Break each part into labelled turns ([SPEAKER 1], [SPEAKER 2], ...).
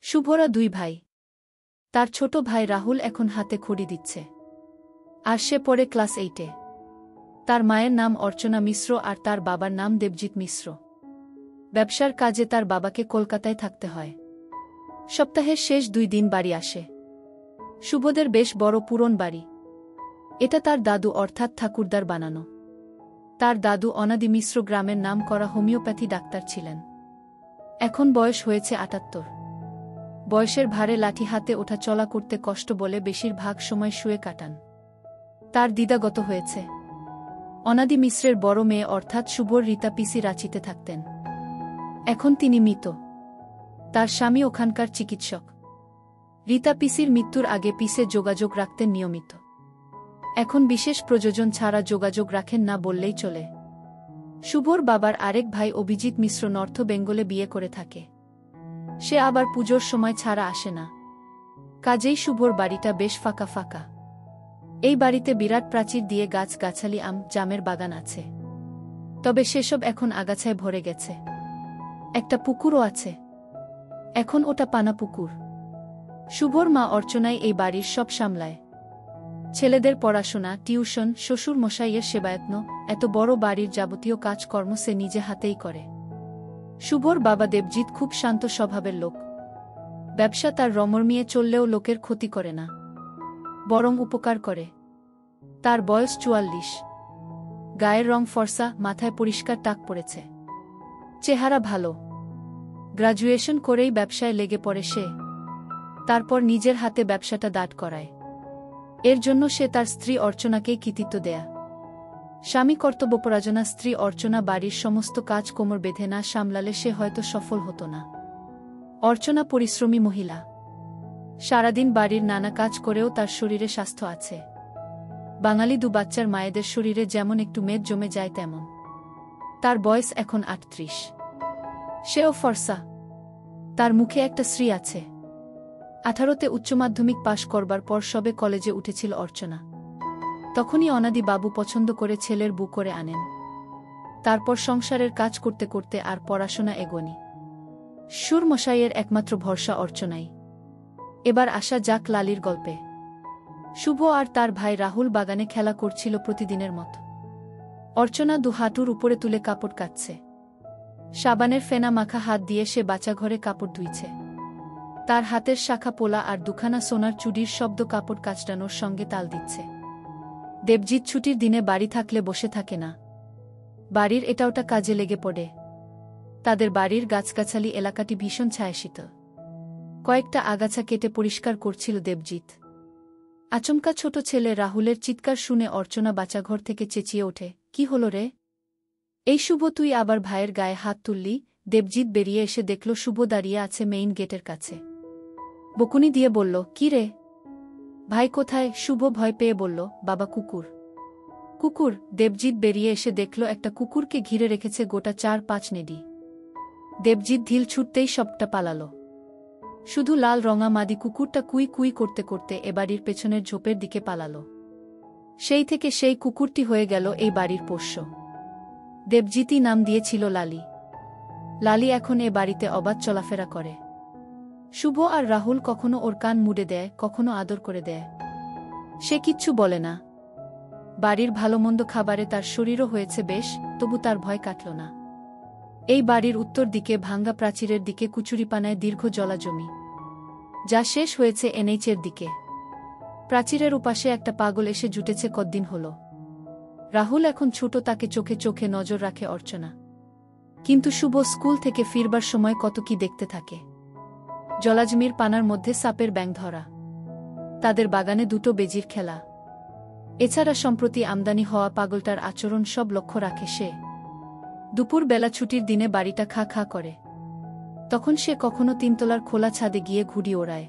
[SPEAKER 1] শুভরা দুই ভাই। তার ছোট ভাই রাহুল এখন হাতে খড়ি দিচ্ছে, আর সে পড়ে ক্লাস 8-এ। তার মায়ের নাম অর্চনা মিশ্র আর তার বাবার নাম দেবজিৎ মিশ্র। ব্যবসার কাজে তার বাবাকে কলকাতায় থাকতে হয়। সপ্তাহের শেষ 2 দিন বাড়ি আসে। শুভদের বেশ বড় পুরন বাড়ি। এটা তার দাদু অর্থাৎ ঠাকুরদার বানানো। তার দাদু অনাদি মিশ্র গ্রামের নাম করা হোমিওপ্যাথি ডাক্তার ছিলেন। এখন বয়স হয়েছে 78। বয়সের ভারে লাঠি হাতে ওঠা চলা করতে কষ্ট বলে বেশিরভাগ সময় শুয়ে কাটান। তার দ্বিধাগত হয়েছে। অনাদি মিশ্রের বড় মেয়ে অর্থাৎ শুভর রীতা পিসি রাঁচিতে থাকতেন। এখন তিনি মৃত। তার স্বামী ওখানকার চিকিৎসক। রীতা পিসির মৃত্যুর আগে পিসে যোগাযোগ রাখতেন নিয়মিত। এখন বিশেষ প্রয়োজন ছাড়া যোগাযোগ রাখেন না বললেই চলে। শুভর বাবার আরেক ভাই অভিজিৎ মিশ্র নর্থ বেঙ্গলে বিয়ে করে থাকে। সে আবার পুজোর সময় ছাড়া আসে না। কাজেই শুভর বাড়িটা বেশ ফাঁকা ফাঁকা। এই বাড়িতে বিরাট প্রাচীর দিয়ে গাছ-গাছালি জামের বাগান আছে। তবে সেসব এখন আগাছায় ভরে গেছে। একটা পুকুরও আছে। এখন ওটা পানা পুকুর। শুভর মা অর্চনাই এই বাড়ির সব সামলায়। ছেলেদের পড়াশোনা, টিউশন, শ্বশুর মশাইয়ের সেবায়ত্ন, এত বড় বাড়ির যাবতীয় কাজকর্ম সে নিজে হাতেই করে। শুভর বাবা দেবজিৎ খুব শান্ত স্বভাবের লোক। ব্যবসা তার রমরমিয়ে চললেও লোকের ক্ষতি করে না, বরং উপকার করে। তার বয়স 44। গায়ের রং ফর্সা, মাথায় পরিষ্কার টাক পড়েছে। চেহারা ভালো। গ্রাজুয়েশন করেই ব্যবসায় লেগে পড়ে সে। তারপর নিজের হাতে ব্যবসাটা দাঁড় করায়। এর জন্য সে তার স্ত্রী অর্চনাকেই কৃতিত্ব দেয়া। স্বামী কর্তব্যপরায়ণা স্ত্রী অর্চনা বাড়ির সমস্ত কাজ কোমর বেঁধে না সামলালে সে হয়তো সফল হতো না। অর্চনা পরিশ্রমী মহিলা। সারাদিন বাড়ির নানা কাজ করেও তার শরীরে স্বাস্থ্য আছে। বাঙালি 2 বাচ্চার মায়েদের শরীরে যেমন একটু মেদ জমে যায় তেমন। তার বয়স এখন 38। সেও ফর্সা। তার মুখে একটা শ্রী আছে। 18তে উচ্চ মাধ্যমিক পাশ করবার পর সবে কলেজে উঠেছিল অর্চনা। তখনই অনাদি বাবু পছন্দ করে ছেলের বউ করে আনেন। তারপর সংসারের কাজ করতে করতে আর পড়াশোনা এগোনি। সুরমশাইয়ের একমাত্র ভরসা অর্চনাই। এবার আসা যাক লালির গল্পে। শুভ আর তার ভাই রাহুল বাগানে খেলা করছিল প্রতিদিনের মতো। অর্চনা 2 হাঁটুর উপরে তুলে কাপড় কাচ্ছে। সাবানের ফেনা মাখা হাত দিয়ে সে বাচ্চাঘরে কাপড় ধুইছে। তার হাতের শাখা পোলা আর 2খানা সোনার চুড়ির শব্দ কাপড় কাচটানোর সঙ্গে তাল দিচ্ছে। দেবজিৎ ছুটির দিনে বাড়ি থাকলে বসে থাকে না। বাড়ির এটা ওটা কাজে লেগে পড়ে। তাদের বাড়ির গাছগাছালি এলাকাটি ভীষণ ছায়াশীত। কয়েকটা আগাছা কেটে পরিষ্কার করছিল দেবজিৎ। আচমকা ছোট ছেলে রাহুলের চিৎকার শুনে অর্চনা বাচ্চাঘর থেকে চেঁচিয়ে ওঠে, কি হলো রে? এই শুভ, তুই আবার ভাইয়ের গায়ে হাত তুললি? দেবজিৎ বেরিয়ে এসে দেখল শুভ দাঁড়িয়ে আছে মেইন গেটের কাছে। বকুনি দিয়ে বলল, কি রে ভাই, কোথায়? শুভ ভয় পেয়ে বলল, বাবা, কুকুর। কুকুর? দেবজিৎ বেরিয়ে এসে দেখল একটা কুকুরকে ঘিরে রেখেছে গোটা 4-5 নেডি। দেবজিৎ ঢিল ছুটতেই সবটা পালালো। শুধু লাল রঙা মাদি কুকুরটা কুই কুই করতে করতে এ বাড়ির পেছনের ঝোপের দিকে পালালো। সেই থেকে সেই কুকুরটি হয়ে গেল এই বাড়ির পোষ্য। দেবজিৎই নাম দিয়েছিল লালি। লালি এখন এ বাড়িতে অবাধ চলাফেরা করে। শুভ আর রাহুল কখনো ওর কান মুড়ে দেয়, কখনো আদর করে দেয়। সে কিচ্ছু বলে না। বাড়ির ভালোমন্দ খাবারে তার শরীরও হয়েছে বেশ, তবু তার ভয় কাটল না। এই বাড়ির উত্তর দিকে ভাঙ্গা প্রাচীরের দিকে কুচুরিপানায় দীর্ঘ জলাজমি, যা শেষ হয়েছে এনএইচের দিকে। প্রাচীরের উপাশে একটা পাগল এসে জুটেছে কদ্দিন হল। রাহুল এখন ছোট, তাকে চোখে চোখে নজর রাখে অর্চনা। কিন্তু শুভ স্কুল থেকে ফিরবার সময় কত কি দেখতে থাকে। জলাজমির পানার মধ্যে সাপের ব্যাঙ ধরা, তাদের বাগানে 2টো বেজির খেলা, এছাড়া সম্প্রতি আমদানি হওয়া পাগলটার আচরণ সব লক্ষ্য রাখে সে। দুপুর বেলা ছুটির দিনে বাড়িটা খা খা করে। তখন সে কখনো 3তলার খোলা ছাদে গিয়ে ঘুড়ি ওড়ায়।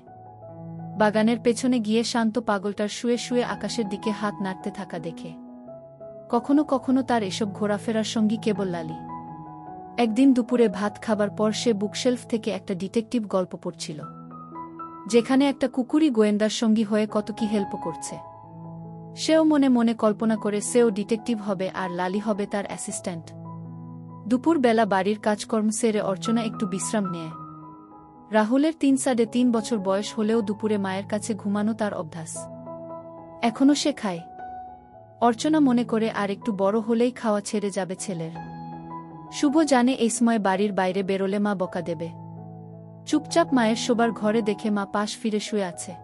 [SPEAKER 1] বাগানের পেছনে গিয়ে শান্ত পাগলটার শুয়ে শুয়ে আকাশের দিকে হাত নাড়তে থাকা দেখে। কখনো কখনো তার এসব ঘোরাফেরার সঙ্গী কেবল লালি। একদিন দুপুরে ভাত খাবার পর সে বুকশেলফ থেকে একটা ডিটেকটিভ গল্প পড়ছিল, যেখানে একটা কুকুরই গোয়েন্দার সঙ্গী হয়ে কত কি হেল্প করছে। সেও মনে মনে কল্পনা করে সেও ডিটেকটিভ হবে আর লালি হবে তার অ্যাসিস্ট্যান্ট। দুপুর বেলা বাড়ির কাজকর্ম সেরে অর্চনা একটু বিশ্রাম নেয়। রাহুলের 3.5 বছর বয়স হলেও দুপুরে মায়ের কাছে ঘুমানো তার অভ্যাস। এখনও সে খায়। অর্চনা মনে করে আর একটু বড় হলেই খাওয়া ছেড়ে যাবে ছেলের। শুভ জানে এই সময় বাড়ির বাইরে বেরোলে মা বকা দেবে। চুপচাপ মায়ের শোবার ঘরে দেখে মা পাশ ফিরে শুয়ে আছে।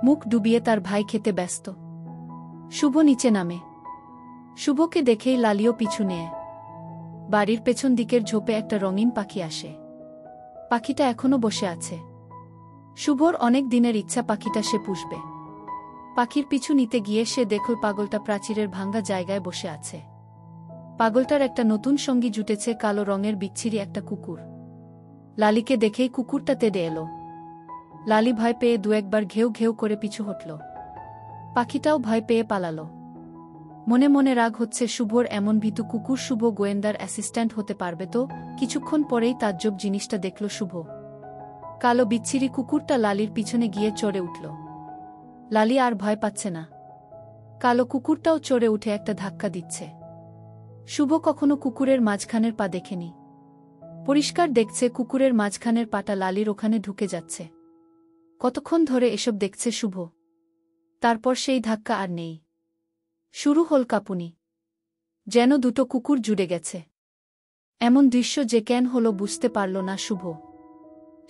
[SPEAKER 1] মুখ ডুবিয়ে তার ভাই খেতে ব্যস্ত। শুভ নিচে নামে। শুভকে দেখেই লালিও পিছু নেয়। বাড়ির পেছন দিকের ঝোপে একটা রঙিন পাখি আসে। পাখিটা এখনো বসে আছে। শুভর অনেক দিনের ইচ্ছা পাখিটা সে পুষবে। পাখির পিছু নিতে গিয়ে সে দেখল পাগলটা প্রাচীরের ভাঙ্গা জায়গায় বসে আছে। পাগলটার একটা নতুন সঙ্গী জুটেছে, কালো রঙের বিচ্ছিরি একটা কুকুর। লালিকে দেখেই কুকুরটা তেড়ে এলো। লালি ভয় পেয়ে দু-একবার ঘেউ ঘেউ করে পিছু হটল। পাখিটাও ভয় পেয়ে পালালো। মনে মনে রাগ হচ্ছে শুভর এমন ভীতু কুকুর। শুভ গোয়েন্দার অ্যাসিস্ট্যান্ট হতে পারবে তো? কিছুক্ষণ পরেই তাজ্জব জিনিসটা দেখল শুভ। কালো বিচ্ছিরি কুকুরটা লালির পিছনে গিয়ে চড়ে উঠল। লালি আর ভয় পাচ্ছে না। কালো কুকুরটাও চড়ে উঠে একটা ধাক্কা দিচ্ছে। শুভ কখনো কুকুরের মাঝখানের পা দেখেনি। পরিষ্কার দেখছে কুকুরের মাঝখানের পাটা লালির ওখানে ঢুকে যাচ্ছে। কতক্ষণ ধরে এসব দেখছে শুভ। তারপর সেই ধাক্কা আর নেই। শুরু হল কাঁপুনি। যেন দুটো কুকুর জুড়ে গেছে। এমন দৃশ্য যে কেন হলো বুঝতে পারল না শুভ।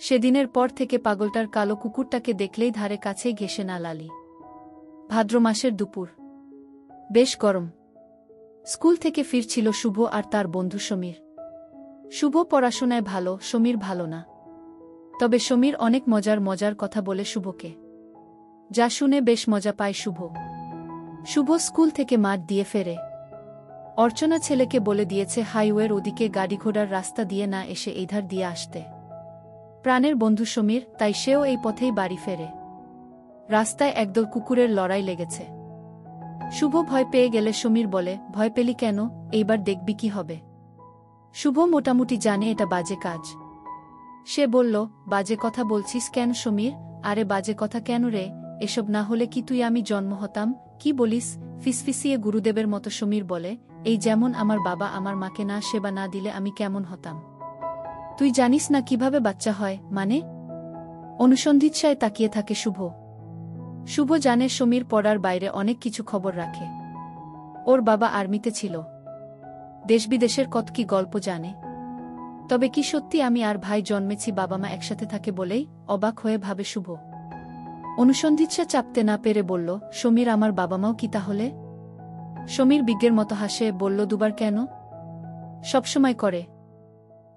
[SPEAKER 1] সেদিনের পর থেকে পাগলটার কালো কুকুরটাকে দেখলেই ধারে কাছেই ঘেঁষে না লালি। ভাদ্র মাসের দুপুর। বেশ গরম। স্কুল থেকে ফিরছিল শুভ আর তার বন্ধু সমীর। শুভ পড়াশোনায় ভালো, সমীর ভালো না। তবে সমীর অনেক মজার মজার কথা বলে শুভকে। যা শুনে বেশ মজা পায় শুভ। শুভ স্কুল থেকে মাঠ দিয়ে ফেরে। অর্চনা ছেলেকে বলে দিয়েছে হাইওয়ের ওদিকে গাড়িঘোড়ার রাস্তা দিয়ে না এসে এই ধার দিয়ে আসতে। প্রাণের বন্ধু সমীর, তাই সেও এই পথেই বাড়ি ফেরে। রাস্তায় একদল কুকুরের লড়াই লেগেছে। শুভ ভয় পেয়ে গেলে সমীর বলে, ভয় পেলি কেন? এইবার দেখবি কি হবে। শুভ মোটামুটি জানে এটা বাজে কাজ। সে বলল, বাজে কথা বলছিস কেন সমীর? আরে বাজে কথা কেন রে? এসব না হলে কি তুই আমি জন্ম হতাম? কি বলিস? ফিসফিসিয়ে গুরুদেবের মতো সমীর বলে, এই যেমন আমার বাবা আমার মাকে না সেবা না দিলে আমি কেমন হতাম। তুই জানিস না কিভাবে বাচ্চা হয়? মানে? অনুসন্ধিৎসায় তাকিয়ে থাকে শুভ। শুভ জানে সমীর পড়ার বাইরে অনেক কিছু খবর রাখে। ওর বাবা আর্মিতে ছিল। দেশবিদেশের কত কি গল্প জানে। তবে কি সত্যি আমি আর ভাই জন্মেছি বাবা মা একসাথে থাকে বলেই? অবাক হয়ে ভাবে শুভ। অনুসন্ধিৎসা চাপতে না পেরে বলল, সমীর আমার বাবা মাও কি তাহলে? সমীর বিজ্ঞের মতো হাসে বলল, দুবার কেন? সবসময় করে।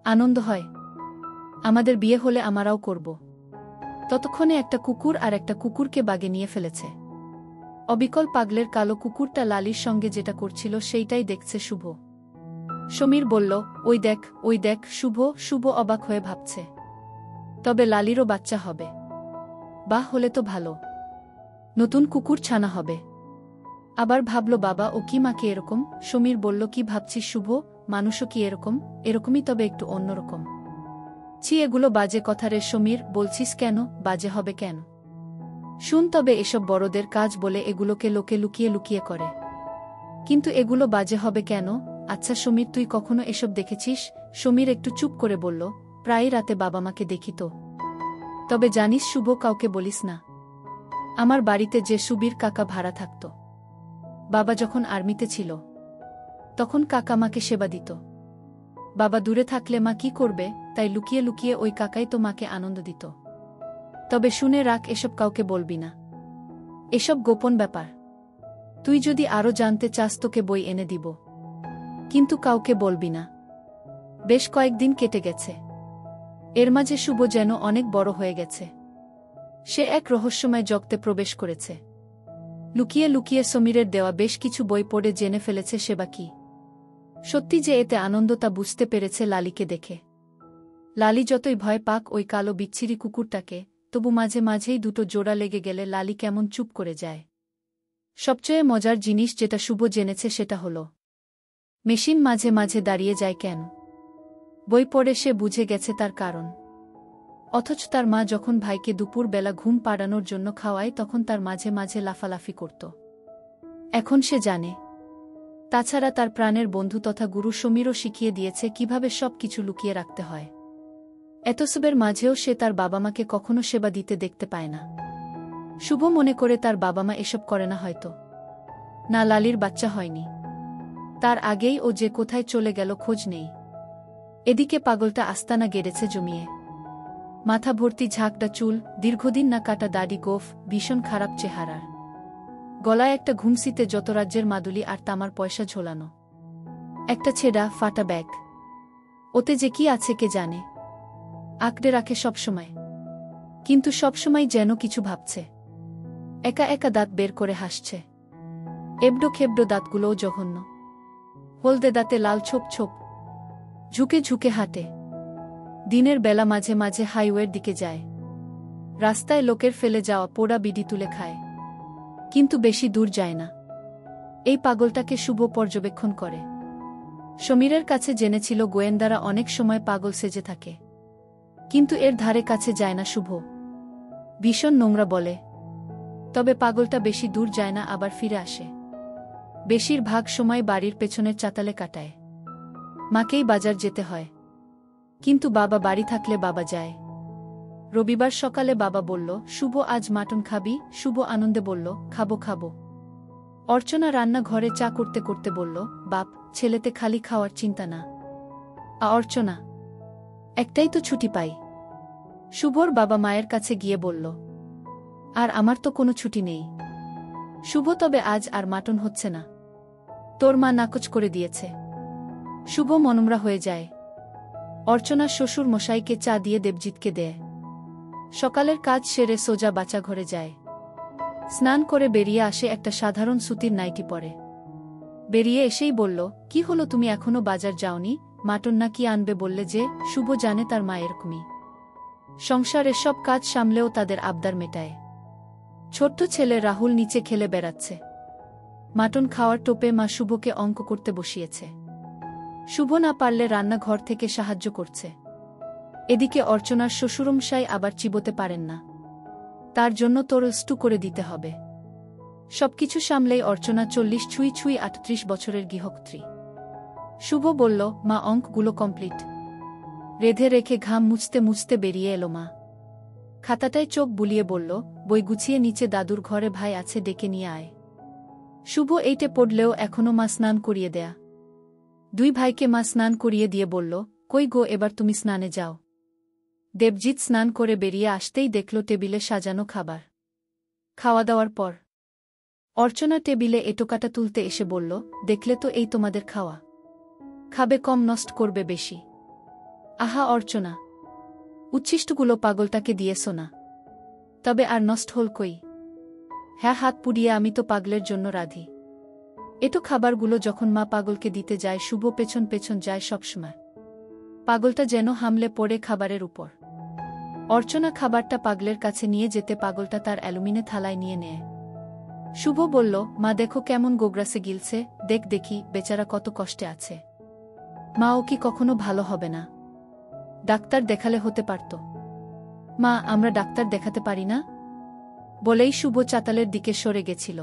[SPEAKER 1] আনন্দ হয়। আমাদের বিয়ে হলে আমরাও করব। ততক্ষণে একটা কুকুর আর একটা কুকুরকে বাগে নিয়ে ফেলেছে। অবিকল পাগলের কালো কুকুরটা লালির সঙ্গে যেটা করছিল সেইটাই দেখছে শুভ। সমীর বলল, ওই দেখ, ওই দেখ। শুভ অবাক হয়ে ভাবছে, তবে লালিরও বাচ্চা হবে। বাহ, হলে তো ভালো। নতুন কুকুর ছানা হবে। আবার ভাবল, বাবা ও কি মাকে এরকম? সমীর বলল, কি ভাবছিস শুভ? মানুষও কি এরকম? এরকমই, তবে একটু অন্যরকম। ছি, এগুলো বাজে কথা রে সমীর। বলছিস কেন? বাজে হবে কেন? শুন, তবে এসব বড়দের কাজ বলে এগুলোকে লোকে লুকিয়ে লুকিয়ে করে। কিন্তু এগুলো বাজে হবে কেন? আচ্ছা সমীর, তুই কখনো এসব দেখেছিস? সমীর একটু চুপ করে বলল, প্রায় রাতে বাবা মাকে দেখি তো। তবে জানিস শুভ, কাউকে বলিস না। আমার বাড়িতে যে সুবীর কাকা ভাড়া থাকত, বাবা যখন আর্মিতে ছিল, তখন কাকা মাকে সেবা দিত। বাবা দূরে থাকলে মা কি করবে, তাই লুকিয়ে লুকিয়ে ওই কাকাই তো মাকে আনন্দ দিত। তবে শুনে রাখ, এসব কাউকে বলবি না। এসব গোপন ব্যাপার। তুই যদি আরও জানতে চাস তোকে বই এনে দিব, কিন্তু কাউকে বলবি না। বেশ কয়েকদিন কেটে গেছে। এর মাঝে শুভ যেন অনেক বড় হয়ে গেছে। সে এক রহস্যময় জগতে প্রবেশ করেছে। লুকিয়ে লুকিয়ে সমীরের দেওয়া বেশ কিছু বই পড়ে জেনে ফেলেছে সেবা কি। সত্যি যে এতে আনন্দ তা বুঝতে পেরেছে লালিকে দেখে। লালি যতই ভয় পাক ওই কালো বিচ্ছিরি কুকুরটাকে, তবু মাঝে মাঝেই দুটো জোড়া লেগে গেলে লালি কেমন চুপ করে যায়। সবচেয়ে মজার জিনিস যেটা শুভ জেনেছে সেটা হলো, মেশিন মাঝে মাঝে দাঁড়িয়ে যায় কেন। বই পড়ে সে বুঝে গেছে তার কারণ। অথচ তার মা যখন ভাইকে দুপুর বেলা ঘুম পাড়ানোর জন্য খাওয়ায় তখন তার মাঝে মাঝে লাফালাফি করত। এখন সে জানে। তাছাড়া তার প্রাণের বন্ধু তথা গুরু সমীরও শিখিয়ে দিয়েছে কিভাবে সব কিছু লুকিয়ে রাখতে হয়। এতসবের মাঝেও সে তার বাবা মাকে কখনো সেবা দিতে দেখতে পায় না। শুভ মনে করে তার বাবা মা এসব করে না হয়তো। না, লালির বাচ্চা হয়নি। তার আগেই ও যে কোথায় চলে গেল খোঁজ নেই। এদিকে পাগলটা আস্তানা গেড়েছে জমিয়ে। মাথা ভর্তি ঝাঁকটা চুল, দীর্ঘদিন না কাটা দাড়ি, গোফ, ভীষণ খারাপ চেহারার। গলায় একটা ঘুমসিতে যত রাজ্যের মাদুলি আর তামার পয়সা ঝোলানো। একটা ছেঁড়া ফাটা ব্যাগ। ওতে যে কি আছে কে জানে। আঁকড়ে রাখে সবসময়, কিন্তু সবসময় যেন কিছু ভাবছে। একা একা দাঁত বের করে হাসছে। এবড়ো খেবড়ো দাঁতগুলোও জঘন্য। হলদে দাঁতে লাল ছোপ ছোপ। ঝুঁকে ঝুঁকে হাঁটে। দিনের বেলা মাঝে মাঝে হাইওয়ের দিকে যায়। রাস্তায় লোকের ফেলে যাওয়া পোড়া বিড়ি তুলে খায়, কিন্তু বেশি দূর যায় না। এই পাগলটাকে শুভ পর্যবেক্ষণ করে। সমীরের কাছে জেনেছিল গোয়েন্দারা অনেক সময় পাগল সেজে থাকে, কিন্তু এর ধারে কাছে যায় না শুভ। ভীষণ নোংরা বলে। তবে পাগলটা বেশি দূর যায় না, আবার ফিরে আসে। বেশিরভাগ সময় বাড়ির পেছনের চাতালে কাটায়। মাকেই বাজার যেতে হয়, কিন্তু বাবা বাড়ি থাকলে বাবা যায়। রবিবার সকালে বাবা বলল, শুভ আজ মাটন খাবি? শুভ আনন্দে বলল, খাবো খাবো। অর্চনা রান্নাঘরে চা করতে করতে বলল, বাপ, ছেলেতে খালি খাওয়ার চিন্তা না। অর্চনা, একটাই তো ছুটি পাই। শুভর বাবা মায়ের কাছে গিয়ে বলল, আর আমার তো কোনো ছুটি নেই। শুভ, তবে আজ আর মাটন হচ্ছে না। তোর মা নাকচ করে দিয়েছে। শুভ মনমরা হয়ে যায়। অর্চনা শ্বশুর মশাইকে চা দিয়ে দেবজিৎকে দেয়। সকালের কাজ সেরে সোজা বাচ্চা ঘরে যায়। স্নান করে বেরিয়ে আসে, একটা সাধারণ সুতির নাইটি পরে। বেরিয়ে এসেই বলল, কি হলো, তুমি এখনো বাজার যাওনি? মাটন না কি আনবে বললে যে? শুভ জানে তার মা এরকমই। সংসারের সব কাজ সামলেও তাদের আবদার মেটায়। ছোট্ট ছেলে রাহুল নিচে খেলে বেড়াচ্ছে। মাটন খাওয়ার টোপে মা শুভকে অঙ্ক করতে বসিয়েছে। শুভ না পারলে রান্নাঘর থেকে সাহায্য করছে। এদিকে অর্চনার শ্বশুরমশাই আবার চিবোতে পারেন না, তার জন্য তোর স্টু করে দিতে হবে। সবকিছু সামলেই অর্চনা 40 ছুঁই ছুঁই 38 বছরের গৃহকর্ত্রী। শুভ বলল, মা, অঙ্কগুলো কমপ্লিট। রেধে রেখে ঘাম মুছতে মুছতে বেরিয়ে এলো মা। খাতাটায় চোখ বুলিয়ে বলল, বই গুছিয়ে নিচে দাদুর ঘরে ভাই আছে, ডেকে নিয়ে আয়। শুভ এইটে পড়লেও এখনো মা স্নান করিয়ে দেয়া। দুই ভাইকে মা স্নান করিয়ে দিয়ে বলল, কই গো, এবার তুমি স্নানে যাও। দেবজিৎ স্নান করে বেরিয়ে আসতেই দেখল টেবিলে সাজানো খাবার। খাওয়া দাওয়ার পর অর্চনা টেবিলে এটোকাটা তুলতে এসে বলল, দেখলে তো, এই তোমাদের খাওয়া। খাবে কম, নষ্ট করবে বেশি। আহা অর্চনা, উচ্ছিষ্টগুলো পাগলটাকে দিয়েছ না? তবে আর নষ্ট হল কই? হ্যাঁ, হাত পুড়িয়ে আমি তো পাগলের জন্য রাধি। এটো খাবারগুলো যখন মা পাগলকে দিতে যায়, শুভ পেছন পেছন যায় সবসময়। পাগলটা যেন হামলে পড়ে খাবারের উপর। অর্চনা খাবারটা পাগলের কাছে নিয়ে যেতে পাগলটা তার অ্যালুমিনে থালায় নিয়ে নেয়। শুভ বলল, মা দেখো কেমন গোগ্রাসে গিলছে, দেখ দেখি, বেচারা কত কষ্টে আছে। মা, ও কি কখনো ভালো হবে না? ডাক্তার দেখালে হতে পারত। মা, আমরা ডাক্তার দেখাতে পারি না? বলেই শুভ চাতালের দিকে সরে গেছিল।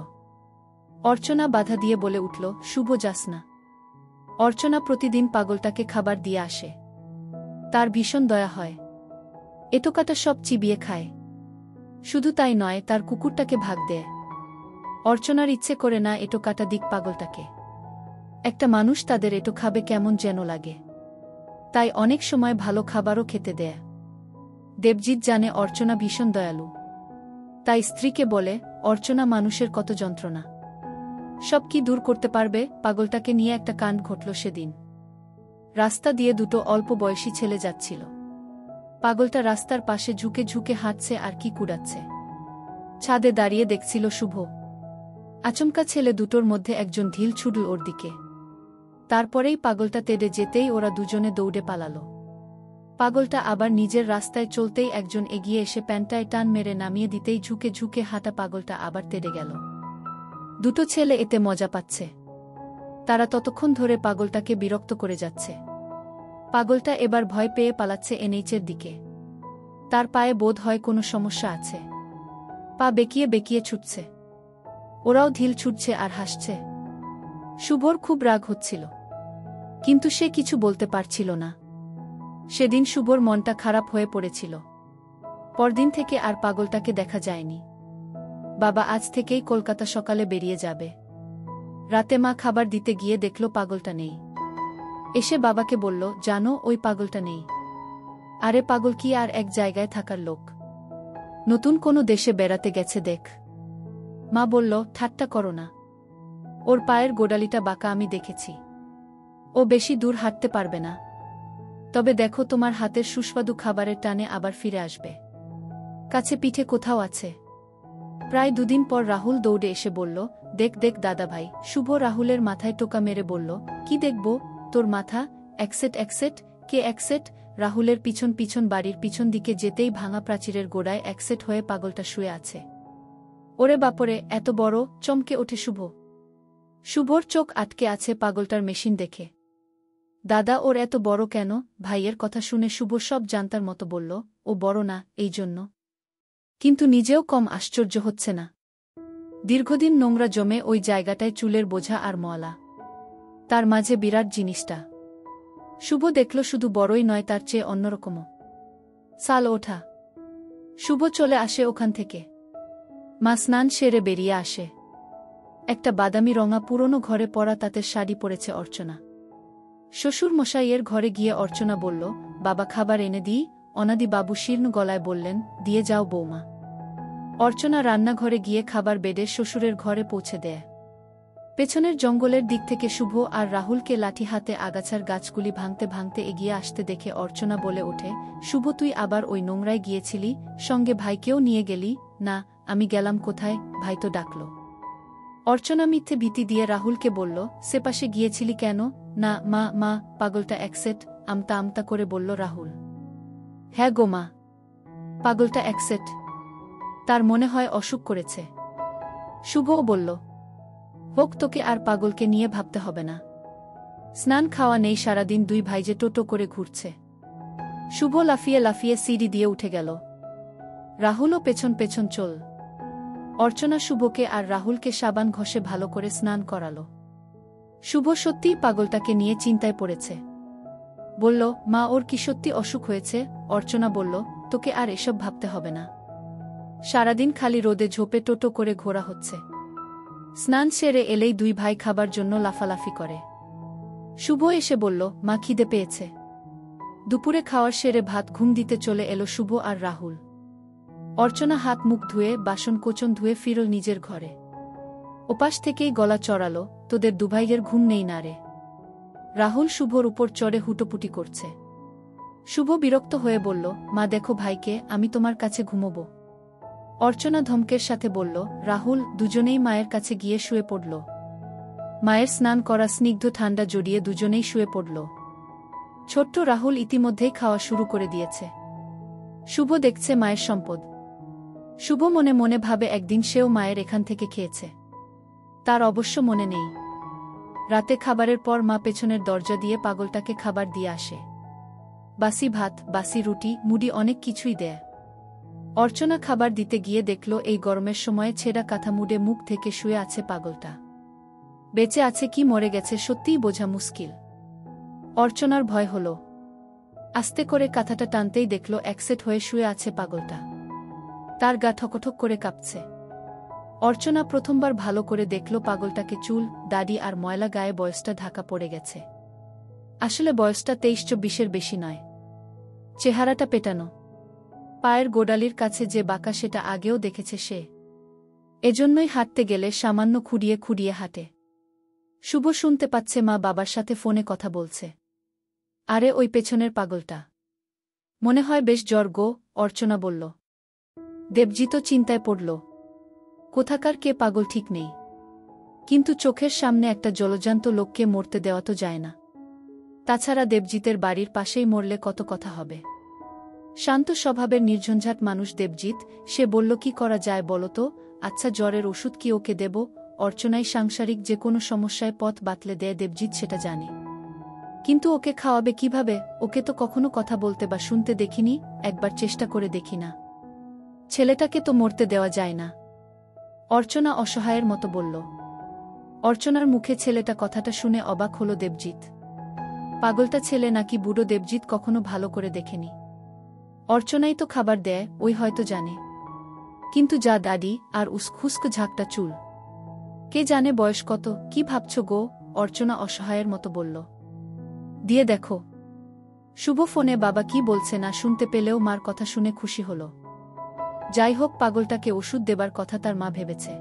[SPEAKER 1] অর্চনা বাধা দিয়ে বলে উঠল, শুভ, যাস না। অর্চনা প্রতিদিন পাগলটাকে খাবার দিয়ে আসে। তার ভীষণ দয়া হয়। এটোকাটা সব চিবিয়ে খায়। শুধু তাই নয়, তার কুকুরটাকে ভাগ দেয়। অর্চনার ইচ্ছে করে না এটোকাটা দিক পাগলটাকে। একটা মানুষ তাদের এটো খাবে কেমন যেন লাগে, তাই অনেক সময় ভালো খাবারও খেতে দেয়। দেবজিৎ জানে অর্চনা ভীষণ দয়ালু, তাই স্ত্রীকে বলে, অর্চনা, মানুষের কত যন্ত্রণা, সব কি দূর করতে পারবে? পাগলটাকে নিয়ে একটা কাণ্ড ঘটল সেদিন। রাস্তা দিয়ে দুটো অল্প বয়সী ছেলে যাচ্ছিল। পাগলটা রাস্তার পাশে ঝুঁকে ঝুঁকে হাঁটছে আর কি কুড়াচ্ছে। ছাদে দাঁড়িয়ে দেখছিল শুভ। আচমকা ছেলে দুটোর মধ্যে একজন ঢিল ছুড়ল ওর দিকে। তারপরেই পাগলটা তেড়ে যেতেই ওরা দুজনে দৌড়ে পালালো। পাগলটা আবার নিজের রাস্তায় চলতেই একজন এগিয়ে এসে প্যান্টায় টান মেরে নামিয়ে দিতেই ঝুঁকে ঝুঁকে হাঁটা পাগলটা আবার তেড়ে গেল। দুটো ছেলে এতে মজা পাচ্ছে। তারা ততক্ষণ ধরে পাগলটাকে বিরক্ত করে যাচ্ছে। পাগলটা এবার ভয় পেয়ে পালাচ্ছে এনএইচের দিকে। তার পায়ে বোধ হয় কোনো সমস্যা আছে। পা বেঁকিয়ে বেঁকিয়ে ছুটছে। ওরাও ঢিল ছুটছে আর হাসছে। শুভর খুব রাগ হচ্ছিল, কিন্তু সে কিছু বলতে পারছিল না। সেদিন শুভর মনটা খারাপ হয়ে পড়েছিল। পরদিন থেকে আর পাগলটাকে দেখা যায়নি। বাবা আজ থেকেই কলকাতা সকালে বেরিয়ে যাবে। রাতে মা খাবার দিতে গিয়ে দেখল পাগলটা নেই। এসে বাবাকে বলল, জানো ওই পাগলটা নেই। আরে পাগল কি আর এক জায়গায় থাকার লোক? নতুন কোনো দেশে বেড়াতে গেছে দেখ। মা বলল, ঠাট্টা করো না। ওর পায়ের গোড়ালিটা বাঁকা আমি দেখেছি। ও বেশি দূর হাঁটতে পারবে না। তবে দেখো তোমার হাতের সুস্বাদু খাবারের টানে আবার ফিরে আসবে। কাছে পিঠে কোথাও আছে। প্রায় 2 দিন পর রাহুল দৌড়ে এসে বলল, দেখ দেখ দাদা ভাই। শুভ রাহুলের মাথায় টোকা মেরে বলল, কি দেখব তোর মাথা? একসেট কে একসেট? রাহুলের পিছন পিছন বাড়ির পিছন দিকে যেতেই ভাঙা প্রাচীরের গোড়ায় একসেট হয়ে পাগলটা শুয়ে আছে। ওরে বাপরে, এত বড়! চমকে ওঠে শুভ। শুভর চোখ আটকে আছে পাগলটার মেশিন দেখে। দাদা ওর এত বড় কেন? ভাইয়ের কথা শুনে শুভ সব জানতার মতো বলল, ও বড় না এই জন্য। কিন্তু নিজেও কম আশ্চর্য হচ্ছে না। দীর্ঘদিন নোংরা জমে ওই জায়গাটায় চুলের বোঝা আর ময়লা। তার মাঝে বিরাট জিনিসটা। শুভ দেখল শুধু বড়ই নয়, তার চেয়ে অন্যরকমও। সাল ওঠা। শুভ চলে আসে ওখান থেকে। মা স্নান সেরে বেরিয়ে আসে। একটা বাদামি রঙা পুরনো ঘরে পরা তাঁতের শাড়ি পরেছে অর্চনা। শ্বশুর মশাইয়ের ঘরে গিয়ে অর্চনা বলল, বাবা খাবার এনে দিই? অনাদি বাবু শীর্ণ গলায় বললেন, দিয়ে যাও বৌমা। অর্চনা রান্নাঘরে গিয়ে খাবার বেডে শ্বশুরের ঘরে পৌঁছে দেয়। পেছনের জঙ্গলের দিক থেকে শুভ আর রাহুলকে লাঠি হাতে আগাছার গাছগুলি ভাঙতে ভাঙতে এগিয়ে আসতে দেখে অর্চনা বলে ওঠে, শুভ তুই আবার ওই নোংরায় গিয়েছিলি? সঙ্গে ভাইকেও নিয়ে গেলি? না, আমি গেলাম কোথায়, ভাই তো ডাকল। অর্চনা মিথ্যে ভীতি দিয়ে রাহুলকে বলল, সেপাশে গিয়েছিলি কেন? না মা পাগলটা একসেট, আমতা আমতা করে বলল রাহুল। হ্যাঁ গো মা, পাগলটা একসেট। তার মনে হয় অসুখ করেছে। শুভও বলল, হোক, তোকে আর পাগলকে নিয়ে ভাবতে হবে না। স্নান খাওয়া নেই সারাদিন, 2 ভাইজে টোটো করে ঘুরছে। শুভ লাফিয়ে লাফিয়ে সিঁড়ি দিয়ে উঠে গেল। রাহুলও পেছন পেছন চল। অর্চনা শুভকে আর রাহুলকে সাবান ঘষে ভালো করে স্নান করালো। শুভ সত্যিই পাগলটাকে নিয়ে চিন্তায় পড়েছে। বলল, মা ওর কি সত্যি অসুখ হয়েছে? অর্চনা বলল, তোকে আর এসব ভাবতে হবে না। সারাদিন খালি রোদে ঝোপে টোটো করে ঘোরা হচ্ছে। স্নান সেরে এলেই 2 ভাই খাবার জন্য লাফালাফি করে। শুভ এসে বলল, মা খিদে পেয়েছে। দুপুরে খাওয়ার সেরে ভাত ঘুম দিতে চলে এলো শুভ আর রাহুল। অর্চনা হাত মুখ ধুয়ে বাসন কোচন ধুয়ে ফিরল নিজের ঘরে। ওপাশ থেকেই গলা চড়ালো, তোদের 2 ভাইয়ের ঘুম নেই না রে? রাহুল শুভর উপর চড়ে হুটোপুটি করছে। শুভ বিরক্ত হয়ে বলল, মা দেখো ভাইকে, আমি তোমার কাছে ঘুমোব। অর্চনা ধমকের সাথে বলল, রাহুল। দুজনেই মায়ের কাছে গিয়ে শুয়ে পড়ল। মায়ের স্নান করা স্নিগ্ধ ঠান্ডা জড়িয়ে দুজনেই শুয়ে পড়ল। ছোট্ট রাহুল ইতিমধ্যেই খাওয়া শুরু করে দিয়েছে। শুভ দেখছে মায়ের সম্পদ। শুভ মনে মনে ভাবে একদিন সেও মায়ের এখান থেকে খেয়েছে। তার অবশ্য মনে নেই। রাতে খাবারের পর মা পেছনের দরজা দিয়ে পাগলটাকে খাবার দিয়ে আসে। বাসি ভাত, বাসি রুটি, মুড়ি, অনেক কিছুই দেয়। অর্চনা খাবার দিতে গিয়ে দেখল এই গরমের সময়ে ছেঁড়া কাঁথা মুড়ে মুখ থেকে শুয়ে আছে পাগলটা। বেঁচে আছে কি মরে গেছে সত্যিই বোঝা মুশকিল। অর্চনার ভয় হল। আস্তে করে কাঁথাটা টানতেই দেখল একসেট হয়ে শুয়ে আছে পাগলটা। তার গা ঠকঠক করে কাঁপছে। অর্চনা প্রথমবার ভালো করে দেখল পাগলটাকে চুল, দাড়ি আর ময়লা গায়ে বয়সটা ঢাকা পড়ে গেছে। আসলে বয়সটা 23-24-এর বেশি নয়। চেহারাটা পেটানো। পায়ের গোড়ালির কাছে যে বাঁকা সেটা আগেও দেখেছে সে। এজন্যই হাঁটতে গেলে সামান্য খুঁড়িয়ে খুঁড়িয়ে হাঁটে। শুভ শুনতে পাচ্ছে মা বাবার সাথে ফোনে কথা বলছে। আরে ওই পেছনের পাগলটা। মনে হয় বেশ জ্বর গো, অর্চনা বলল। দেবজিৎও চিন্তায় পড়ল। কোথাকার কে পাগল ঠিক নেই, কিন্তু চোখের সামনে একটা জলজান্ত লোককে মরতে দেওয়া তো যায় না। তাছাড়া দেবজিতের বাড়ির পাশেই মরলে কত কথা হবে। শান্ত স্বভাবের নির্ঝঞ্ঝাট মানুষ দেবজিৎ, সে বলল, কি করা যায় বলো তো? আচ্ছা, জ্বরের ওষুধ কি ওকে দেব? অর্চনাই সাংসারিক যে কোনো সমস্যায় পথ বাতলে দেয়, দেবজিৎ সেটা জানে। কিন্তু ওকে খাওয়াবে কিভাবে? ওকে তো কখনো কথা বলতে বা শুনতে দেখিনি, একবার চেষ্টা করে দেখি না। ছেলেটাকে তো মরতে দেওয়া যায় না, অর্চনা অসহায়ের মতো বলল। অর্চনার মুখে ছেলেটা কথাটা শুনে অবাক হল দেবজিৎ। পাগলটা ছেলে নাকি বুড়ো দেবজিৎ কখনো ভালো করে দেখেনি। অর্চনাই তো খাবার দেয়, ওই হয়তো জানে। কিন্তু যা দাড়ি আর উস্কুস্ক ঝাঁকটা চুল, কে জানে বয়স কত। কি ভাবছ গো? অর্চনা অসহায়ের মতো বলল। দিয়ে দেখো। শুভ ফোনে বাবা কি বলছে না শুনতে পেলেও মার কথা শুনে খুশি হল। যাই হোক, পাগলটাকে ওষুধ দেবার কথা তার মা ভেবেছে।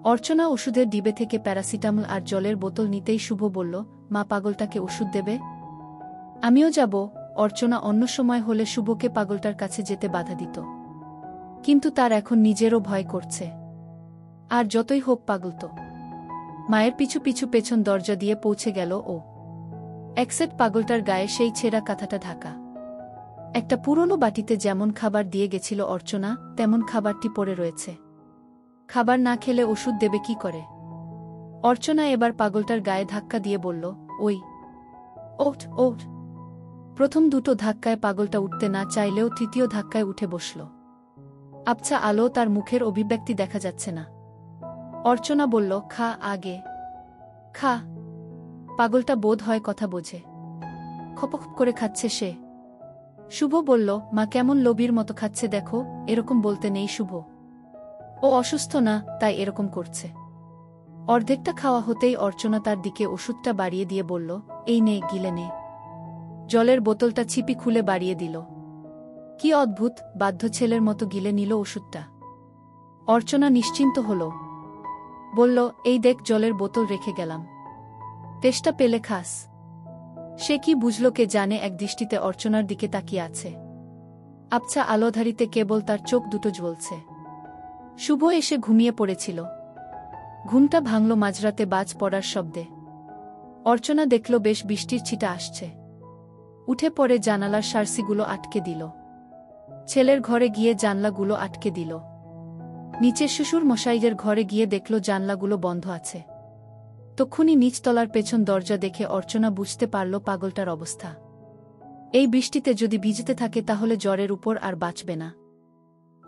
[SPEAKER 1] অর্চনা ওষুধের ডিবে থেকে প্যারাসিটামল আর জলের বোতল নিতেই শুভ বলল, মা পাগলটাকে ওষুধ দেবে? আমিও যাব। অর্চনা অন্য সময় হলে শুভকে পাগলটার কাছে যেতে বাধা দিত, কিন্তু তার এখন নিজেরও ভয় করছে। আর যতই হোক পাগল তো। মায়ের পিছু পিছু পেছন দরজা দিয়ে পৌঁছে গেল ও। একসেট পাগলটার গায়ে সেই ছেঁড়া কাঁথাটা ঢাকা। একটা পুরনো বাটিতে যেমন খাবার দিয়ে গেছিল অর্চনা, তেমন খাবারটি পড়ে রয়েছে। খাবার না খেলে ওষুধ দেবে কি করে? অর্চনা এবার পাগলটার গায়ে ধাক্কা দিয়ে বলল, ওই ওঠ ওঠ। প্রথম দুটো ধাক্কায় পাগলটা উঠতে না চাইলেও তৃতীয় ধাক্কায় উঠে বসল। আবছা আলো, তার মুখের অভিব্যক্তি দেখা যাচ্ছে না। অর্চনা বলল, খা আগে খা। পাগলটা বোধ হয় কথা বোঝে। খপখপ করে খাচ্ছে সে। শুভ বলল, মা কেমন লোভীর মতো খাচ্ছে দেখো। এরকম বলতে নেই শুভ, ও অসুস্থ না, তাই এরকম করছে। অর্ধেকটা খাওয়া হতেই অর্চনা তার দিকে ওষুধটা বাড়িয়ে দিয়ে বলল, এই নে, গিলে নে। জলের বোতলটা ছিপি খুলে বাড়িয়ে দিল। কি অদ্ভুত, বাধ্য ছেলের মতো গিলে নিল ওষুধটা। অর্চনা নিশ্চিন্ত হল। বলল, এই দেখ, জলের বোতল রেখে গেলাম, তেষ্টা পেলে খাস। সে কি বুঝল কে জানে, এক দৃষ্টিতে অর্চনার দিকে তাকিয়ে আছে। আবছা আলোধারিতে কেবল তার চোখ দুটো জ্বলছে। শুভ এসে ঘুমিয়ে পড়েছিল। ঘুমটা ভাঙল মাঝরাতে বাজ পড়ার শব্দে। অর্চনা দেখল বেশ বৃষ্টির ছিটা আসছে। উঠে পড়ে জানালার সার্সিগুলো আটকে দিল। ছেলের ঘরে গিয়ে জানলাগুলো আটকে দিল। নিচে শ্বশুর মশাইয়ের ঘরে গিয়ে দেখল জানলাগুলো বন্ধ আছে। তক্ষুনি নিচতলার পেছন দরজা দেখে অর্চনা বুঝতে পারল পাগলটার অবস্থা। এই বৃষ্টিতে যদি ভিজতে থাকে তাহলে জ্বরের উপর আর বাঁচবে না।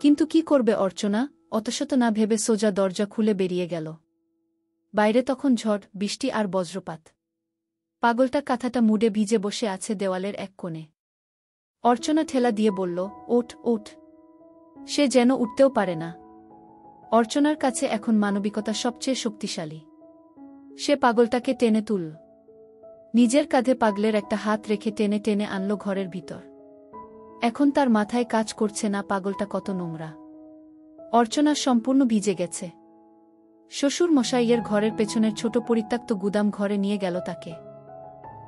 [SPEAKER 1] কিন্তু কি করবে অর্চনা? অতশত না ভেবে সোজা দরজা খুলে বেরিয়ে গেল। বাইরে তখন ঝড়, বৃষ্টি আর বজ্রপাত। পাগলটা কাঁথাটা মুড়ে ভিজে বসে আছে দেওয়ালের এক কোণে। অর্চনা ঠেলা দিয়ে বলল, ওঠ ওঠ। সে যেন উঠতেও পারে না। অর্চনার কাছে এখন মানবিকতা সবচেয়ে শক্তিশালী। সে পাগলটাকে টেনে তুলল। নিজের কাঁধে পাগলের একটা হাত রেখে টেনে টেনে আনল ঘরের ভিতর। এখন তার মাথায় কাজ করছে না পাগলটা কত নোংরা। অর্চনা সম্পূর্ণ ভিজে গেছে। শ্বশুর মশাইয়ের ঘরের পেছনের ছোট পরিত্যক্ত গুদাম ঘরে নিয়ে গেল তাকে।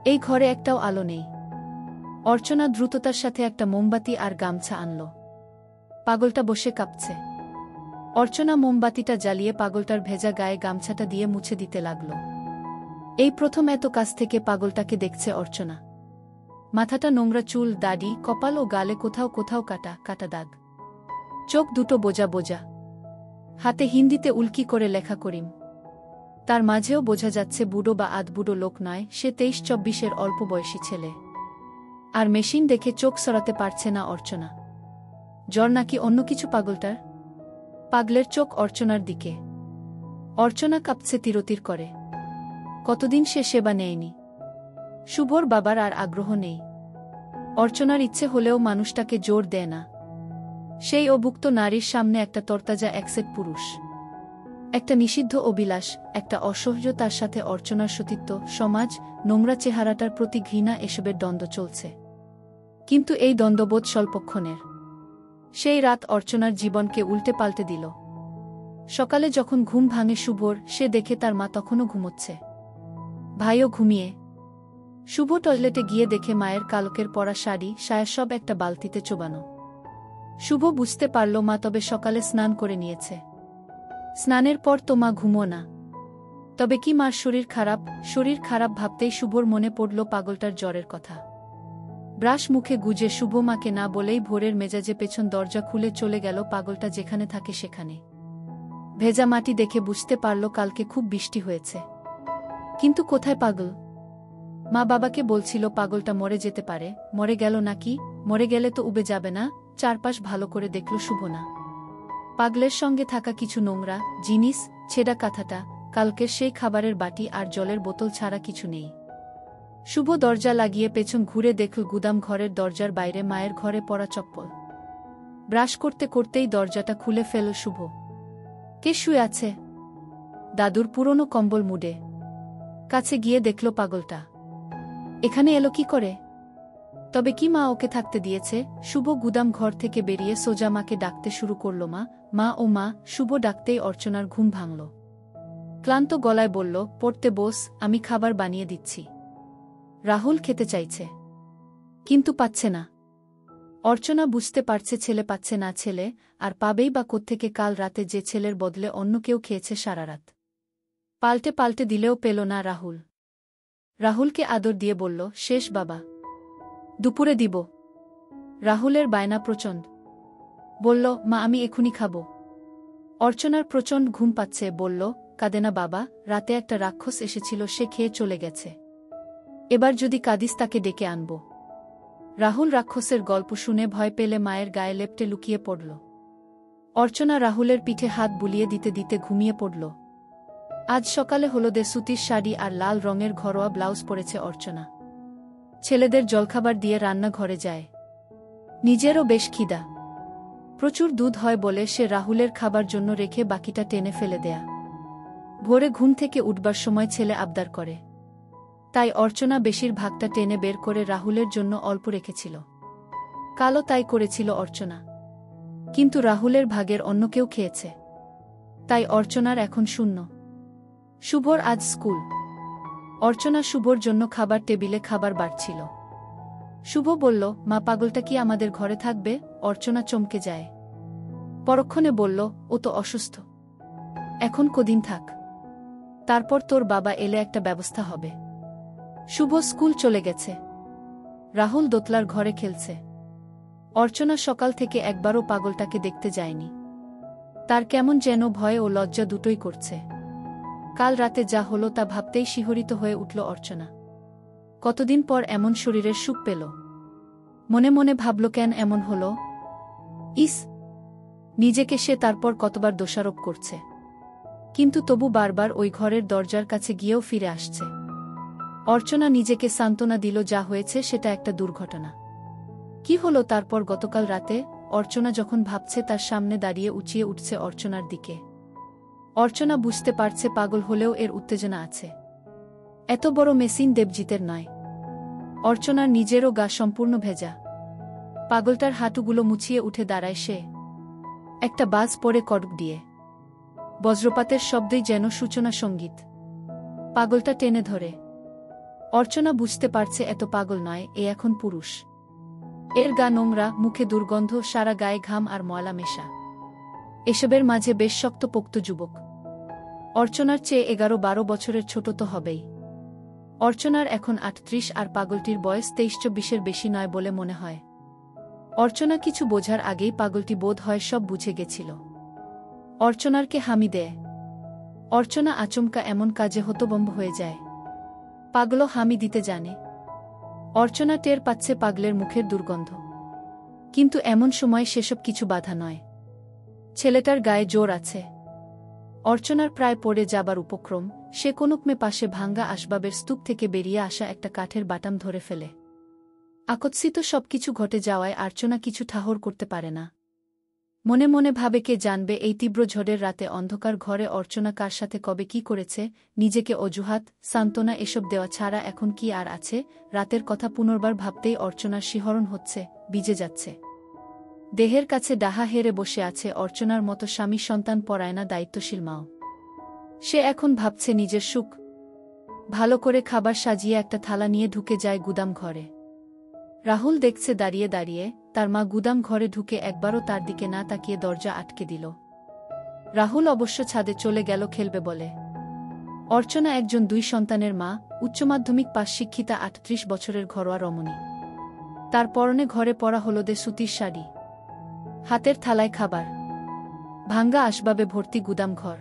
[SPEAKER 1] এই ঘরে একটাও আলো নেই। অর্চনা দ্রুততার সাথে একটা মোমবাতি আর গামছা আনল। পাগলটা বসে কাঁপছে। অর্চনা মোমবাতিটা জ্বালিয়ে পাগলটার ভেজা গায়ে গামছাটা দিয়ে মুছে দিতে লাগল। এই প্রথম এত কাছ থেকে পাগলটাকে দেখছে অর্চনা। মাথাটা নোংরা, চুল, দাড়ি, কপাল ও গালে কোথাও কোথাও কাটা কাটা দাগ। চোখ দুটো বোজা বোজা। হাতে হিন্দিতে উল্কি করে লেখা করিম। তার মাঝেও বোঝা যাচ্ছে বুড়ো বা আধবুড়ো লোক নয়, সে 23-24-এর অল্প বয়সী ছেলে। আর মেশিন দেখে চোখ সরাতে পারছে না অর্চনা। জ্বর নাকি অন্য কিছু পাগলটার? পাগলের চোখ অর্চনার দিকে। অর্চনা কাঁপছে তিরতির করে। কতদিন সে সেবা নেয়নি। শুভর বাবার আর আগ্রহ নেই। অর্চনার ইচ্ছে হলেও মানুষটাকে জোর দেয় না। সেই অভুক্ত নারীর সামনে একটা তরতাজা একসেট পুরুষ, একটা নিষিদ্ধ অভিলাষ, একটা অসহ্য, তার সাথে অর্চনার সতীত্ব, সমাজ, নোংরা চেহারাটার প্রতি ঘৃণা, এসবের দ্বন্দ্ব চলছে। কিন্তু এই দ্বন্দ্ববোধ স্বল্পক্ষণের। সেই রাত অর্চনার জীবনকে উল্টে পাল্টে দিল। সকালে যখন ঘুম ভাঙে শুভর, সে দেখে তার মা তখনও ঘুমোচ্ছে, ভাইও ঘুমিয়ে। শুভ টয়লেটে গিয়ে দেখে মায়ের কালকের পরা শাড়ি, সায়া সব একটা বালতিতে চোবানো। শুভ বুঝতে পারল মা তবে সকালে স্নান করে নিয়েছে। স্নানের পর তো মা ঘুমো না। তবে কি মার শরীর খারাপ? শরীর খারাপ ভাবতেই শুভর মনে পড়ল পাগলটার জ্বরের কথা। ব্রাশ মুখে গুজে শুভ মাকে না বলেই ভোরের মেজাজে পেছন দরজা খুলে চলে গেল পাগলটা যেখানে থাকে সেখানে। ভেজা মাটি দেখে বুঝতে পারল কালকে খুব বৃষ্টি হয়েছে। কিন্তু কোথায় পাগল? মা বাবাকে বলছিল পাগলটা মরে যেতে পারে। মরে গেল নাকি? মরে গেলে তো উবে যাবে না। চারপাশ ভালো করে দেখল শুভ না। পাগলের সঙ্গে থাকা কিছু নোংরা জিনিস, ছেঁড়া কাঁথাটা, কালকের সেই খাবারের বাটি আর জলের বোতল ছাড়া কিছু নেই। শুভ দরজা লাগিয়ে পেছন ঘুরে দেখল গুদাম ঘরের দরজার বাইরে মায়ের ঘরে পরা চপ্পল। ব্রাশ করতে করতেই দরজাটা খুলে ফেল শুভ। কে শুয়ে আছে? দাদুর পুরনো কম্বল মুড়ে। কাছে গিয়ে দেখল পাগলটা। এখানে এলো কি করে? তবে কি মা ওকে থাকতে দিয়েছে? শুভ গুদাম ঘর থেকে বেরিয়ে সোজা মাকে ডাকতে শুরু করল, মা, মা, ও মা। শুভ ডাকতেই অর্চনার ঘুম ভাঙল। ক্লান্ত গলায় বলল, পড়তে বস, আমি খাবার বানিয়ে দিচ্ছি। রাহুল খেতে চাইছে, কিন্তু পাচ্ছে না। অর্চনা বুঝতে পারছে ছেলে পাচ্ছে না, ছেলে আর পাবেই বা কোত্থেকে? কাল রাতে যে ছেলের বদলে অন্য কেউ খেয়েছে সারারাত। পাল্টে পাল্টে দিলেও পেল না রাহুল। রাহুলকে আদর দিয়ে বলল, শেষ বাবা, দুপুরে দিব। রাহুলের বায়না প্রচণ্ড। বলল, মা, আমি এখুনি খাব। অর্চনার প্রচণ্ড ঘুম পাচ্ছে, বলল, কাঁদে না বাবা, রাতে একটা রাক্ষস এসেছিল, সে খেয়ে চলে গেছে। এবার যদি কাঁদিস তাকে ডেকে আনব। রাহুল রাক্ষসের গল্প শুনে ভয় পেলে মায়ের গায়ে লেপ্টে লুকিয়ে পড়ল। অর্চনা রাহুলের পিঠে হাত বুলিয়ে দিতে দিতে ঘুমিয়ে পড়ল। আজ সকালে হলদে সুতির শাড়ি আর লাল রঙের ঘরোয়া ব্লাউজ পরেছে অর্চনা। ছেলেদের জলখাবার দিয়ে রান্নাঘরে যায়। নিজেরও বেশ খিদা। প্রচুর দুধ হয় বলে সে রাহুলের খাবার জন্য রেখে বাকিটা টেনে ফেলে দেয়া। ভোরে ঘুম থেকে উঠবার সময় ছেলে আবদার করে, তাই অর্চনা বেশিরভাগটা টেনে বের করে রাহুলের জন্য অল্প রেখেছিল। কালও তাই করেছিল অর্চনা, কিন্তু রাহুলের ভাগের অন্য কেউ খেয়েছে, তাই অর্চনার এখন শূন্য। শুভর আজ স্কুল। অর্চনা শুভর জন্য খাবার টেবিলে খাবার বাড়ছিল। শুভ বলল, মা, পাগলটা কি আমাদের ঘরে থাকবে? অর্চনা চমকে যায়। পরক্ষণে বলল, ও তো অসুস্থ, এখন কদিন থাক, তারপর তোর বাবা এলে একটা ব্যবস্থা হবে। শুভ স্কুল চলে গেছে। রাহুল দোতলার ঘরে খেলছে। অর্চনা সকাল থেকে একবারও পাগলটাকে দেখতে যায়নি। তার কেমন যেন ভয় ও লজ্জা দুটোই করছে। কাল রাতে যা হলো তা ভাবতেই শিহরিত হয়ে উঠল অর্চনা। কতদিন পর এমন শরীরের সুখ পেল। মনে মনে ভাবল, কেন এমন হলো? ইস, নিজেকে সে তারপর কতবার দোষারোপ করছে, কিন্তু তবু বারবার ওই ঘরের দরজার কাছে গিয়েও ফিরে আসছে। অর্চনা নিজেকে সান্ত্বনা দিল, যা হয়েছে সেটা একটা দুর্ঘটনা। কি হলো তারপর? গতকাল রাতে অর্চনা যখন ভাবছে, তার সামনে দাঁড়িয়ে উঁচিয়ে উঠছে অর্চনার দিকে। অর্চনা বুঝতে পারছে পাগল হলেও এর উত্তেজনা আছে। এত বড় মেশিন দেবজিতের নয়। অর্চনার নিজেরও গা সম্পূর্ণ ভেজা। পাগলটার হাঁটুগুলো মুছিয়ে উঠে দাঁড়ায় সে। একটা বাজ পড়ে কড়ক দিয়ে। বজ্রপাতের শব্দই যেন সূচনা সঙ্গীত। পাগলটা টেনে ধরে। অর্চনা বুঝতে পারছে এত পাগল নয়, এ এখন পুরুষ। এর গা নোংরা, মুখে দুর্গন্ধ, সারা গায়ে ঘাম আর ময়লা মেশা। এসবের মাঝে বেশ শক্তপোক্ত যুবক। অর্চনার চেয়ে 11-12 বছরের ছোট তো হবেই। অর্চনার এখন 38 আর পাগলটির বয়স 23-24-এর বেশি নয় বলে মনে হয়। অর্চনা কিছু বোঝার আগেই পাগলটি বোধ হয় সব বুঝে গেছিল। অর্চনারকে হামি দেয়। অর্চনা আচমকা এমন কাজে হতভম্ব হয়ে যায়। পাগলও হামি দিতে জানে। অর্চনা টের পাচ্ছে পাগলের মুখের দুর্গন্ধ, কিন্তু এমন সময় সেসব কিছু বাধা নয়। ছেলেটার গায়ে জোর আছে। অর্চনার প্রায় পড়ে যাবার উপক্রম, সে কোনক্রমে পাশে ভাঙ্গা আসবাবের স্তূপ থেকে বেরিয়ে আসা একটা কাঠের বাটাম ধরে ফেলে। আকস্মিত সবকিছু ঘটে যাওয়ায় অর্চনা কিছু ঠাহর করতে পারে না। মনে মনে ভাবে, কে জানবে এই তীব্র ঝড়ের রাতে অন্ধকার ঘরে অর্চনা কার সাথে কবে কি করেছে। নিজেকে অজুহাত, সান্ত্বনা এসব দেওয়া ছাড়া এখন কি আর আছে? রাতের কথা পুনর্বার ভাবতেই অর্চনার শিহরণ হচ্ছে, ভিজে যাচ্ছে। দেহের কাছে ডাহা হেরে বসে আছে অর্চনার মতো স্বামী সন্তান পরায়ণা দায়িত্বশীল মাও। সে এখন ভাবছে নিজের সুখ। ভালো করে খাবার সাজিয়ে একটা থালা নিয়ে ঢুকে যায় গুদাম ঘরে। রাহুল দেখছে দাঁড়িয়ে দাঁড়িয়ে, তার মা গুদাম ঘরে ঢুকে একবারও তার দিকে না তাকিয়ে দরজা আটকে দিল। রাহুল অবশ্য ছাদে চলে গেল খেলবে বলে। অর্চনা একজন 2 সন্তানের মা, উচ্চমাধ্যমিক পাশ শিক্ষিতা, 38 বছরের ঘরোয়া রমণী। তার পরনে ঘরে পরা হলদে সুতির শাড়ি, হাতের থালায় খাবার, ভাঙ্গা আসবাবে ভর্তি গুদাম ঘর।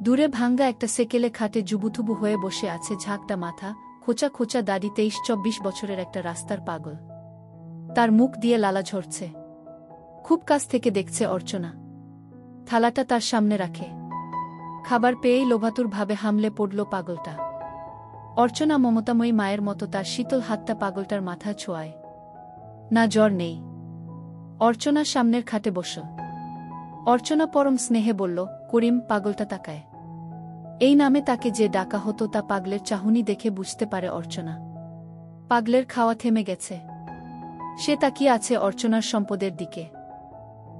[SPEAKER 1] দূরে ভাঙ্গা একটা সেকেলে খাটে জুবুথুবু হয়ে বসে আছে ঝাঁকটা মাথা, খোঁচা খোঁচা দাড়ি, 23-24 বছরের একটা রাস্তার পাগল। তার মুখ দিয়ে লালা ঝরছে। খুব কাছ থেকে দেখছে অর্চনা। থালাটা তার সামনে রাখে। খাবার পেয়েই লোভাতুর ভাবে হামলে পড়ল পাগলটা। অর্চনা মমতাময়ী মায়ের মতো তার শীতল হাতটা পাগলটার মাথা ছোঁয়ায়। না, জ্বর নেই। অর্চনা সামনের খাটে বসল। অর্চনা পরম স্নেহে বলল, করিম। পাগলটা তাকায়। এই নামে তাকে যে ডাকা হতো তা পাগলের চাহনি দেখে বুঝতে পারে অর্চনা। পাগলের খাওয়া থেমে গেছে। সে তাকিয়ে আছে অর্চনার সম্পদের দিকে।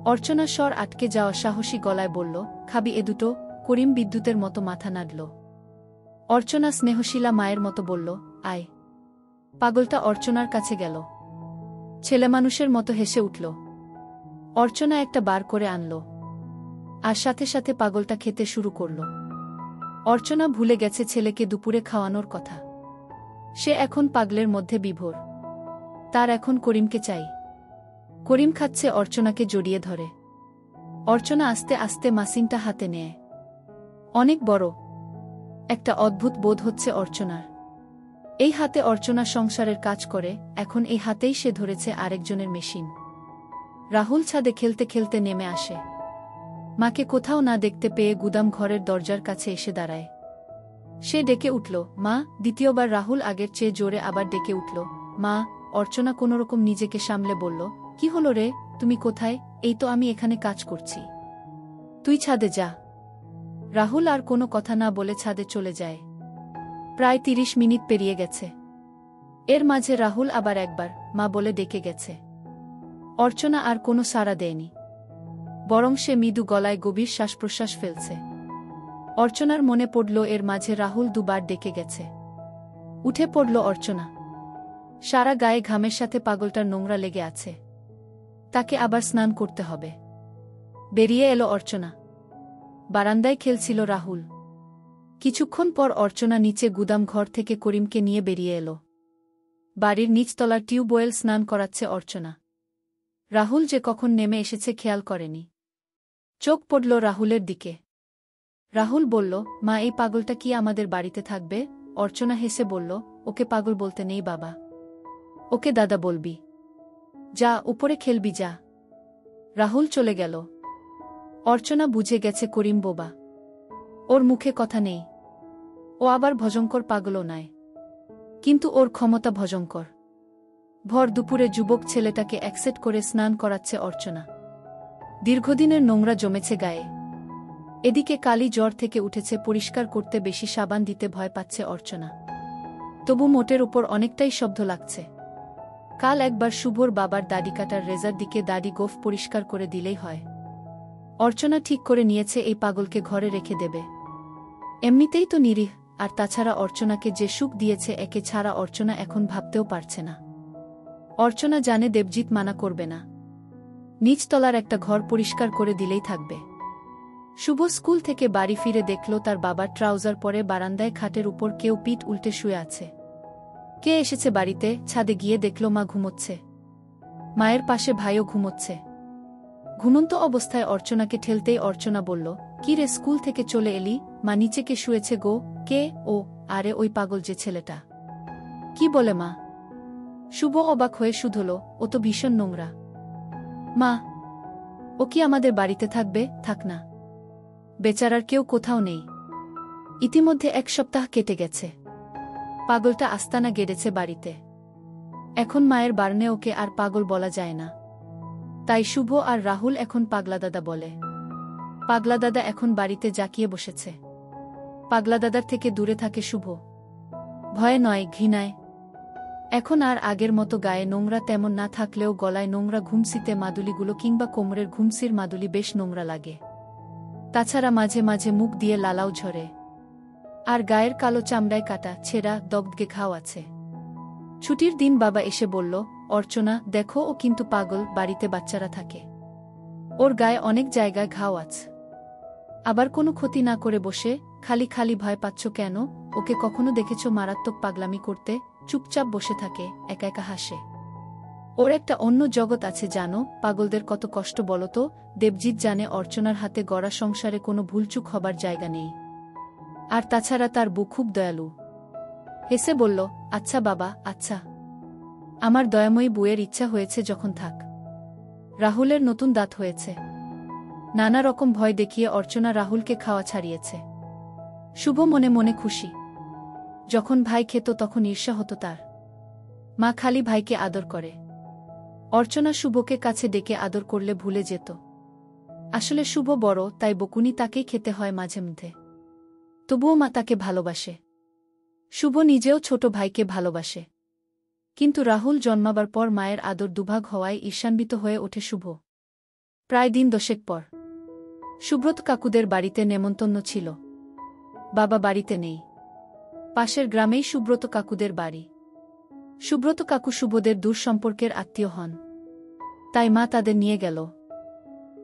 [SPEAKER 1] অর্চনার স্বর আটকে যাওয়া সাহসী গলায় বলল, খাবি এ দুটো? করিম বিদ্যুতের মতো মাথা নাড়ল। অর্চনা স্নেহশীলা মায়ের মতো বলল, আয়। পাগলটা অর্চনার কাছে গেল। ছেলেমানুষের মতো হেসে উঠল। অর্চনা একটা বার করে আনল। আর সাথে সাথে পাগলটা খেতে শুরু করল। অর্চনা ভুলে গেছে ছেলেকে দুপুরে খাওয়ানোর কথা। সে এখন পাগলের মধ্যে বিভোর। তার এখন করিমকে চাই। করিম খাচ্ছে, অর্চনাকে জড়িয়ে ধরে। অর্চনা আস্তে আস্তে মাসিনটা হাতে নেয়। অনেক বড়। একটা অদ্ভুত বোধ হচ্ছে অর্চনার। এই হাতে অর্চনা সংসারের কাজ করে, এখন এই হাতেই সে ধরেছে আরেকজনের মেশিন। রাহুল ছাদে খেলতে খেলতে নেমে আসে। মাকে কোথাও না দেখতে পেয়ে গুদাম ঘরের দরজার কাছে এসে দাঁড়ায়। সে ডেকে উঠল, মা। দ্বিতীয়বার রাহুল আগের চেয়ে জোরে আবার ডেকে উঠল, মা। অর্চনা কোনোরকম নিজেকে সামলে বলল, কি হলো রে? তুমি কোথায়? এই তো আমি এখানে কাজ করছি। তুই ছাদে যা। রাহুল আর কোনো কথা না বলে ছাদে চলে যায়। প্রায় 30 মিনিট পেরিয়ে গেছে। এর মাঝে রাহুল আবার একবার মা বলে ডেকে গেছে। অর্চনা আর কোনো সাড়া দেয়নি। বরং সে মৃদু গলায় গভীর শ্বাসপ্রশ্বাস ফেলছে। অর্চনার মনে পড়ল এর মাঝে রাহুল দুবার ডেকে গেছে। উঠে পড়ল অর্চনা। সারা গায়ে ঘামের সাথে পাগলটার নোংরা লেগে আছে। তাকে আবার স্নান করতে হবে। বেরিয়ে এলো অর্চনা। বারান্দায় খেলছিল রাহুল। কিছুক্ষণ পর অর্চনা নিচে গুদাম ঘর থেকে করিমকে নিয়ে বেরিয়ে এলো। বাড়ির নিচতলার টিউবওয়েল স্নান করাচ্ছে অর্চনা। রাহুল যে কখন নেমে এসেছে খেয়াল করেনি। চোখ পড়ল রাহুলের দিকে। রাহুল বলল, মা, এই পাগলটা কি আমাদের বাড়িতে থাকবে? অর্চনা হেসে বলল, ওকে পাগল বলতে নেই বাবা। ওকে দাদা বলবি। যা, উপরে খেলবি যা। রাহুল চলে গেল। অর্চনা বুঝে গেছে করিম বোবা। ওর মুখে কথা নেই। ও আবার ভয়ঙ্কর পাগলও নয়। কিন্তু ওর ক্ষমতা ভয়ঙ্কর। ভর দুপুরে যুবক ছেলেটাকে অ্যাকসেপ্ট করে স্নান করাচ্ছে অর্চনা। দীর্ঘদিনের নোংরা জমেছে গায়ে। এদিকে কালি জ্বর থেকে উঠেছে, পরিষ্কার করতে বেশি সাবান দিতে ভয় পাচ্ছে অর্চনা। তবু মোটের উপর অনেকটাই শব্দ লাগছে। কাল একবার শুভর বাবার দাড়ি কাটার রেজার দিকে দাড়ি গোফ পরিষ্কার করে দিলেই হয়। অর্চনা ঠিক করে নিয়েছে এই পাগলকে ঘরে রেখে দেবে। এমনিতেই তো নিরীহ, আর তাছাড়া অর্চনাকে যে সুখ দিয়েছে একে ছাড়া অর্চনা এখন ভাবতেও পারছে না। অর্চনা জানে দেবজিৎ মানা করবে না। নিচতলার একটা ঘর পরিষ্কার করে দিলেই থাকবে। শুভ স্কুল থেকে বাড়ি ফিরে দেখল তার বাবার ট্রাউজার পরে বারান্দায় খাটের উপর কেউ পিঠ উল্টে শুয়ে আছে। কে এসেছে বাড়িতে? ছাদে গিয়ে দেখল মা ঘুমোচ্ছে। মায়ের পাশে ভাইও ঘুমোচ্ছে। ঘুমন্ত অবস্থায় অর্চনাকে ঠেলতেই অর্চনা বলল, কি রে, স্কুল থেকে চলে এলি? মা, নিচে কে শুয়েছে গো? কে? ও, আরে ওই পাগল যে ছেলেটা। কি বলে মা? শুভ অবাক হয়ে শুধল, ও তো ভীষণ নোংরা। মা, ও কি আমাদের বাড়িতে থাকবে? থাক না। বেচারার কেউ কোথাও নেই। ইতিমধ্যে 1 সপ্তাহ কেটে গেছে। পাগলটা আস্তানা গেড়েছে বাড়িতে। এখন মায়ের বারণে ওকে আর পাগল বলা যায় না। তাই শুভ আর রাহুল এখন পাগলা দাদা বলে। পাগলা দাদা এখন বাড়িতে জাকিয়ে বসেছে। পাগলা দাদার থেকে দূরে থাকে শুভ। ভয়ে নয়, ঘৃণায়। এখন আর আগের মতো গায়ে নোংরা তেমন না থাকলেও গলায় নোংরা ঘুমসিতে মাদুলিগুলো কিংবা কোমরের ঘুমসির মাদুলি বেশ নোংরা লাগে। তাছাড়া মাঝে মাঝে মুখ দিয়ে লালাও ঝরে। আর গায়ের কালো চামড়ায় কাটা, ছেঁড়া, দগদগে ঘাও আছে। ছুটির দিন বাবা এসে বলল, অর্চনা দেখো, ও কিন্তু পাগল, বাড়িতে বাচ্চারা থাকে। ওর গায়ে অনেক জায়গায় ঘাও আছে। আবার কোনো ক্ষতি না করে বসে খালি খালি ভয় পাচ্ছ কেন? ওকে কখনো দেখেছ মারাত্মক পাগলামি করতে? চুপচাপ বসে থাকে, একা একা হাসে। ওর একটা অন্য জগৎ আছে জানো? পাগলদের কত কষ্ট বলো তো? দেবজিৎ জানে অর্চনার হাতে গড়া সংসারে কোনো ভুলচুক হবার জায়গা নেই। আর তাছাড়া তার বউ খুব দয়ালু। হেসে বলল, আচ্ছা বাবা, আচ্ছা। আমার দয়াময়ী বউয়ের ইচ্ছা হয়েছে যখন থাক। রাহুলের নতুন দাঁত হয়েছে। নানা রকম ভয় দেখিয়ে অর্চনা রাহুলকে খাওয়া ছাড়িয়েছে। শুভ মনে মনে খুশি। যখন ভাই খেত তখন ঈর্ষা হতো তার। মা খালি ভাইকে আদর করে। অর্চনা শুভকে কাছে ডেকে আদর করলে ভুলে যেত আসলে শুভ বড়, তাই বকুনি তাকেই খেতে হয় মাঝে মধ্যে। তবুও মা তাকে ভালোবাসে। শুভ নিজেও ছোট ভাইকে ভালোবাসে। কিন্তু রাহুল জন্মাবার পর মায়ের আদর দুভাগ হওয়ায় ঈর্ষান্বিত হয়ে ওঠে শুভ। প্রায় দিন 10 পর সুব্রত কাকুদের বাড়িতে নেমন্তন্ন ছিল। বাবা বাড়িতে নেই। পাশের গ্রামেই সুব্রত কাকুদের বাড়ি। সুব্রত কাকু শুভদের দূর সম্পর্কের আত্মীয় হন, তাই মা তাদের নিয়ে গেল।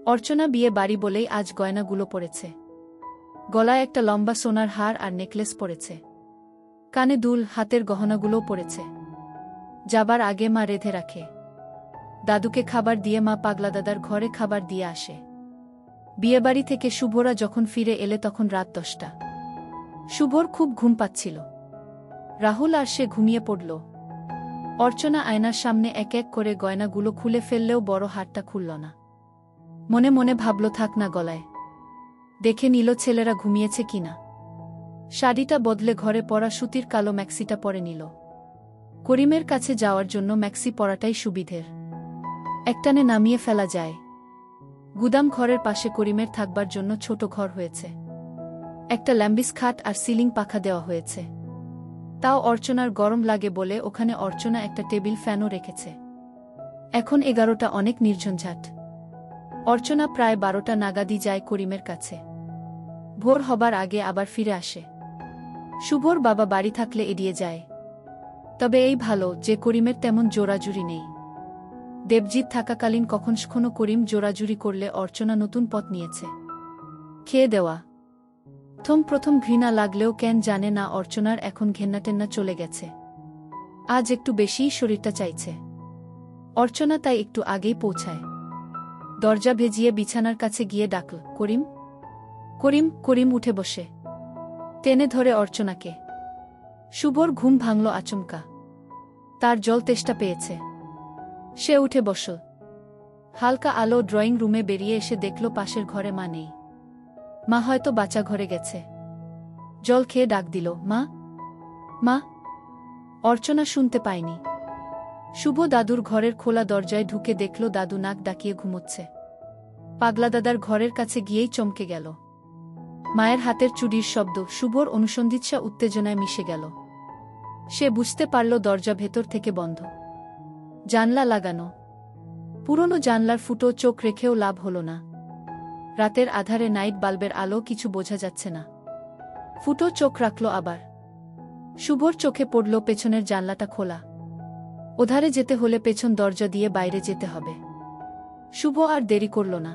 [SPEAKER 1] অর্চনা বিয়ে বাড়ি বলেই আজ গয়নাগুলো পরেছে। গলায় একটা লম্বা সোনার হার আর নেকলেস পরেছে। কানে দুল, হাতের গহনাগুলোও পরেছে। যাবার আগে মা রেঁধে রাখে। দাদুকে খাবার দিয়ে মা পাগলা দাদার ঘরে খাবার দিয়ে আসে। বিয়েবাড়ি থেকে শুভরা যখন ফিরে এলে তখন রাত 10টা। শুভর খুব ঘুম পাচ্ছিল। রাহুল আর সে ঘুমিয়ে পড়ল। অর্চনা আয়নার সামনে এক এক করে গয়নাগুলো খুলে ফেললেও বড় হারটা খুলল না। মনে মনে ভাবল থাক না গলায়। দেখে নিল ছেলেরা ঘুমিয়েছে কিনা। শাড়িটা বদলে ঘরে পরা সুতির কালো ম্যাক্সিটা পরে নিল। করিমের কাছে যাওয়ার জন্য ম্যাক্সি পরাটাই সুবিধের। একটানে নামিয়ে ফেলা যায়। গুদাম ঘরের পাশে করিমের থাকবার জন্য ছোট ঘর হয়েছে। একটা ল্যাম্বিস খাট আর সিলিং পাখা দেওয়া হয়েছে। তাও অর্চনার গরম লাগে বলে ওখানে অর্চনা একটা টেবিল ফ্যানও রেখেছে। এখন 11টা, অনেক নির্ঝঞ্ঝাট। অর্চনা প্রায় 12টা নাগাদই যায় করিমের কাছে। ভোর হবার আগে আবার ফিরে আসে। শুভর বাবা বাড়ি থাকলে এড়িয়ে যায়। তবে এই ভালো যে করিমের তেমন জোরাজুরি নেই। দেবজিৎ থাকাকালীন কখনো করিম জোরাজুরি করলে অর্চনা নতুন পথ নিয়েছে। খেয়ে দেওয়া। প্রথম ঘৃণা লাগলেও কেন জানে না অর্চনার এখন ঘেন্নাটেন্না চলে গেছে। আজ একটু বেশিই শরীরটা চাইছে। অর্চনা তাই একটু আগেই পৌঁছায়। দরজা ভেজিয়ে বিছানার কাছে গিয়ে ডাকল, করিম। করিম করিম উঠে বসে। টেনে ধরে অর্চনাকে। শুভর ঘুম ভাঙল আচমকা। তার জল তেষ্টা পেয়েছে। সে উঠে বসল। হালকা আলো ড্রয়িং রুমে বেরিয়ে এসে দেখল পাশের ঘরে মা নেই। মা হয়তো বাচ্চা ঘরে গেছে। জল খেয়ে ডাক দিল, মা মা। অর্চনা শুনতে পায়নি। শুভ দাদুর ঘরের খোলা দরজায় ঢুকে দেখল দাদু নাক ডাকিয়ে ঘুমোচ্ছে। পাগলা দাদার ঘরের কাছে গিয়েই চমকে গেল। মায়ের হাতের চুড়ির শব্দ শুভর অনুসন্ধিৎসা উত্তেজনায় মিশে গেল। সে বুঝতে পারল দরজা ভেতর থেকে বন্ধ। জানলা লাগানো। পুরনো জানলার ফুটো চোখ রেখেও লাভ হল না। রাতের আধারে নাইট বাল্বের আলো কিছু বোঝা যাচ্ছে না। ফুটো চোখ রাখল আবার। শুভর চোখে পড়ল পেছনের জানলাটা খোলা। ওধারে যেতে হলে পেছন দরজা দিয়ে বাইরে যেতে হবে। শুভ আর দেরি করল না।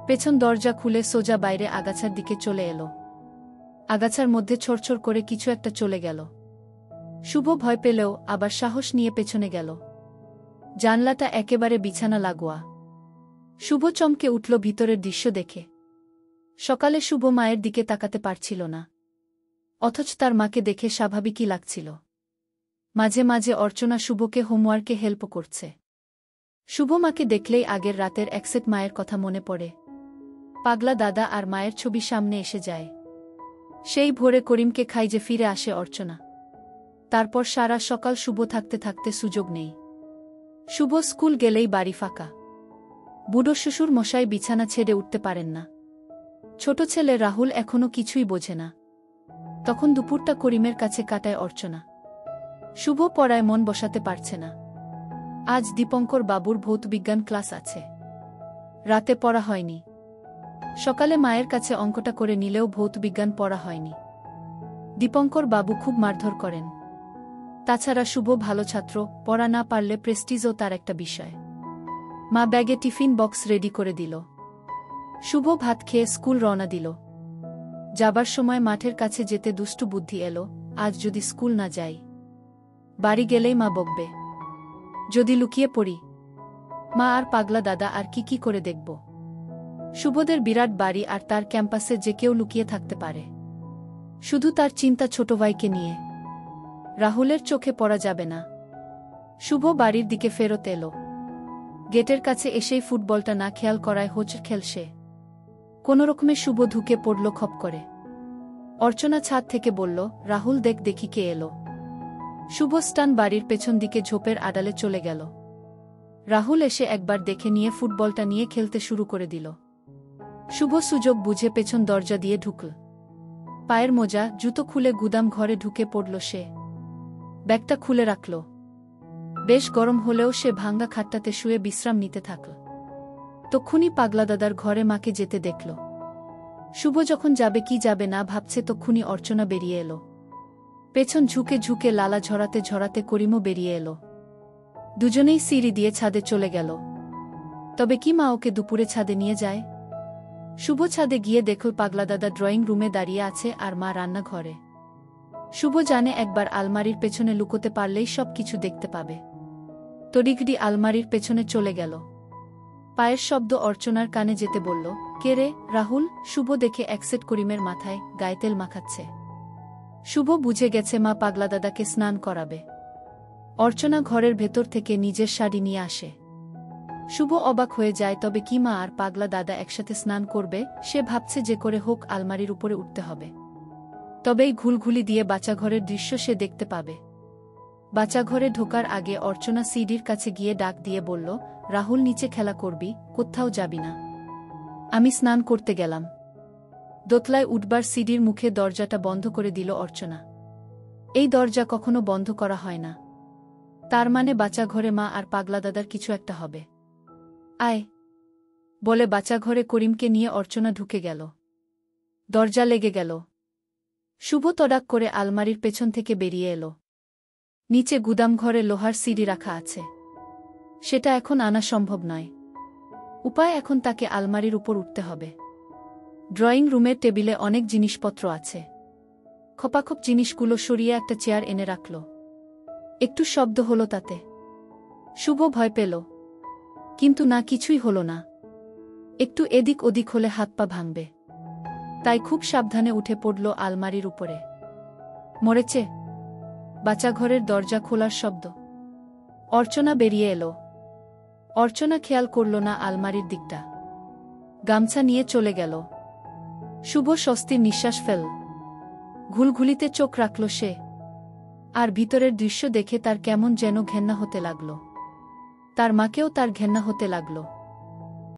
[SPEAKER 1] পেছন দরজা খুলে সোজা বাইরে আগাছার দিকে চলে এলো। আগাছার মধ্যে ছড়ছড় করে কিছু একটা চলে গেল। শুভ ভয় পেলেও আবার সাহস নিয়ে পেছনে গেল। জানলাটা একেবারে বিছানা লাগোয়া। শুভ চমকে উঠল ভিতরের দৃশ্য দেখে। সকালে শুভ মায়ের দিকে তাকাতে পারছিল না। অথচ তার মাকে দেখে স্বাভাবিকই লাগছিল। মাঝে মাঝে অর্চনা শুভকে হোমওয়ার্কে হেল্প করছে। শুভ মাকে দেখলেই আগের রাতের একসেট মায়ের কথা মনে পড়ে। পাগলা দাদা আর মায়ের ছবি সামনে এসে যায়। সেই ভোরে করিমকে খাইজে ফিরে আসে অর্চনা। তারপর সারা সকাল শুভ থাকতে থাকতে সুযোগ নেই। শুভ স্কুল গেলেই বাড়ি ফাঁকা। বুড়ো শ্বশুর মশাই বিছানা ছেড়ে উঠতে পারেন না। ছোট ছেলে রাহুল এখনো কিছুই বোঝে না। তখন দুপুরটা করিমের কাছে কাটায় অর্চনা। শুভ পড়ায় মন বসাতে পারছে না। আজ দীপঙ্কর বাবুর ভৌতবিজ্ঞান ক্লাস আছে। রাতে পড়া হয়নি। সকালে মায়ের কাছে অঙ্কটা করে নিলেও ভৌতবিজ্ঞান পড়া হয়নি। দীপঙ্কর বাবু খুব মারধর করেন। তাছাড়া শুভ ভালো ছাত্র, পড়া না পারলে প্রেস্টিজও তার একটা বিষয়। মা ব্যাগে টিফিন বক্স রেডি করে দিল। শুভ ভাত খেয়ে স্কুল রওনা দিল। যাবার সময় মাঠের কাছে যেতে দুষ্টু বুদ্ধি এলো, আজ যদি স্কুল না যাই, বাড়ি গেলেই মা বকবে। যদি লুকিয়ে পড়ি, মা আর পাগলা দাদা আর কি করে দেখব। শুভদের বিরাট বাড়ি আর তার ক্যাম্পাসে যে কেউ লুকিয়ে থাকতে পারে। শুধু তার চিন্তা ছোট ভাইকে নিয়ে। রাহুলের চোখে পড়া যাবে না। শুভ বাড়ির দিকে ফেরত এলো। গেটের কাছে এসেই ফুটবলটা না খেয়াল করায় হোঁচট খেল সে। কোনোরকমে শুভ ঢুকে পড়ল খপ করে। অর্চনা ছাদ থেকে বলল, রাহুল দেখ দেখি কে এলো। শুভ স্টান বাড়ির পেছন দিকে ঝোপের আড়ালে চলে গেল। রাহুল এসে একবার দেখে নিয়ে ফুটবলটা নিয়ে খেলতে শুরু করে দিল। শুভ সুযোগ বুঝে পেছন দরজা দিয়ে ঢুকল। পায়ের মোজা জুতো খুলে গুদাম ঘরে ঢুকে পড়ল সে। ব্যাগটা খুলে রাখল। বেশ গরম হলেও সে ভাঙ্গা খাটটাতে শুয়ে বিশ্রাম নিতে থাকল। তক্ষুনি পাগলা দাদার ঘরে মাকে যেতে দেখল। শুভ যখন যাবে কি যাবে না ভাবছে তক্ষুনি অর্চনা বেরিয়ে এলো। পেছন ঝুঁকে ঝুঁকে লালা ঝরাতে ঝরাতে করিমও বেরিয়ে এলো। দুজনেই সিঁড়ি দিয়ে ছাদে চলে গেল। তবে কি মা ওকে দুপুরে ছাদে নিয়ে যায়? শুভ ছাদে গিয়ে দেখল পাগলা দাদা ড্রয়িং রুমে দাঁড়িয়ে আছে আর মা রান্নাঘরে। শুভ জানে একবার আলমারির পেছনে লুকোতে পারলেই সব কিছু দেখতে পাবে। তড়িঘড়ি আলমারির পেছনে চলে গেল। পায়ের শব্দ অর্চনার কানে যেতে বলল, কে রে? রাহুল। শুভ দেখে একসেট করিমের মাথায় গায়ে তেল মাখাচ্ছে। শুভ বুঝে গেছে মা পাগলা দাদাকে স্নান করাবে। অর্চনা ঘরের ভেতর থেকে নিজের শাড়ি নিয়ে আসে। শুভ অবাক হয়ে যায়, তবে কি মা আর পাগলা দাদা একসাথে স্নান করবে? সে ভাবছে যে করে হোক আলমারির উপরে উঠতে হবে, তবেই ঘুলঘুলি দিয়ে বাচ্চাঘরের দৃশ্য সে দেখতে পাবে। বাচ্চাঘরে ঢোকার আগে অর্চনা সিডির কাছে গিয়ে ডাক দিয়ে বলল, রাহুল নিচে খেলা করবি, কোথাও যাবি না। আমি স্নান করতে গেলাম। দোতলায় উঠবার সিডির মুখে দরজাটা বন্ধ করে দিল অর্চনা। এই দরজা কখনো বন্ধ করা হয় না। তার মানে বাচ্চাঘরে মা আর পাগলা দাদার কিছু একটা হবে। আয় বলে বাচ্চাঘরে করিমকে নিয়ে অর্চনা ঢুকে গেল। দরজা লেগে গেল। শুভ তড়াক করে আলমারির পেছন থেকে বেরিয়ে এলো। নিচে গুদামঘরে লোহার সিঁড়ি রাখা আছে। সেটা এখন আনা সম্ভব নয়। উপায় এখন তাকে আলমারির উপর উঠতে হবে। ড্রয়িং রুমের টেবিলে অনেক জিনিসপত্র আছে। খোপাখোপ জিনিসগুলো সরিয়ে একটা চেয়ার এনে রাখল। একটু শব্দ হলো তাতে। শুভ ভয় পেল, কিন্তু না, কিছুই হলো না। একটু এদিক ওদিক হলে হাত পা ভাঙবে, তাই খুব সাবধানে উঠে পড়ল আলমারির উপরে। মরেছে। বাচ্চাঘরের দরজা খোলার শব্দ। অর্চনা বেরিয়ে এলো। অর্চনা খেয়াল করল না আলমারির দিকটা। গামছা নিয়ে চলে গেল। শুভ স্বস্তির নিঃশ্বাস ফেল। ঘুলঘুলিতে চোখ রাখল সে। আর ভিতরের দৃশ্য দেখে তার কেমন যেন ঘেন্না হতে লাগল। তার মাকেও তার ঘেন্না হতে লাগল।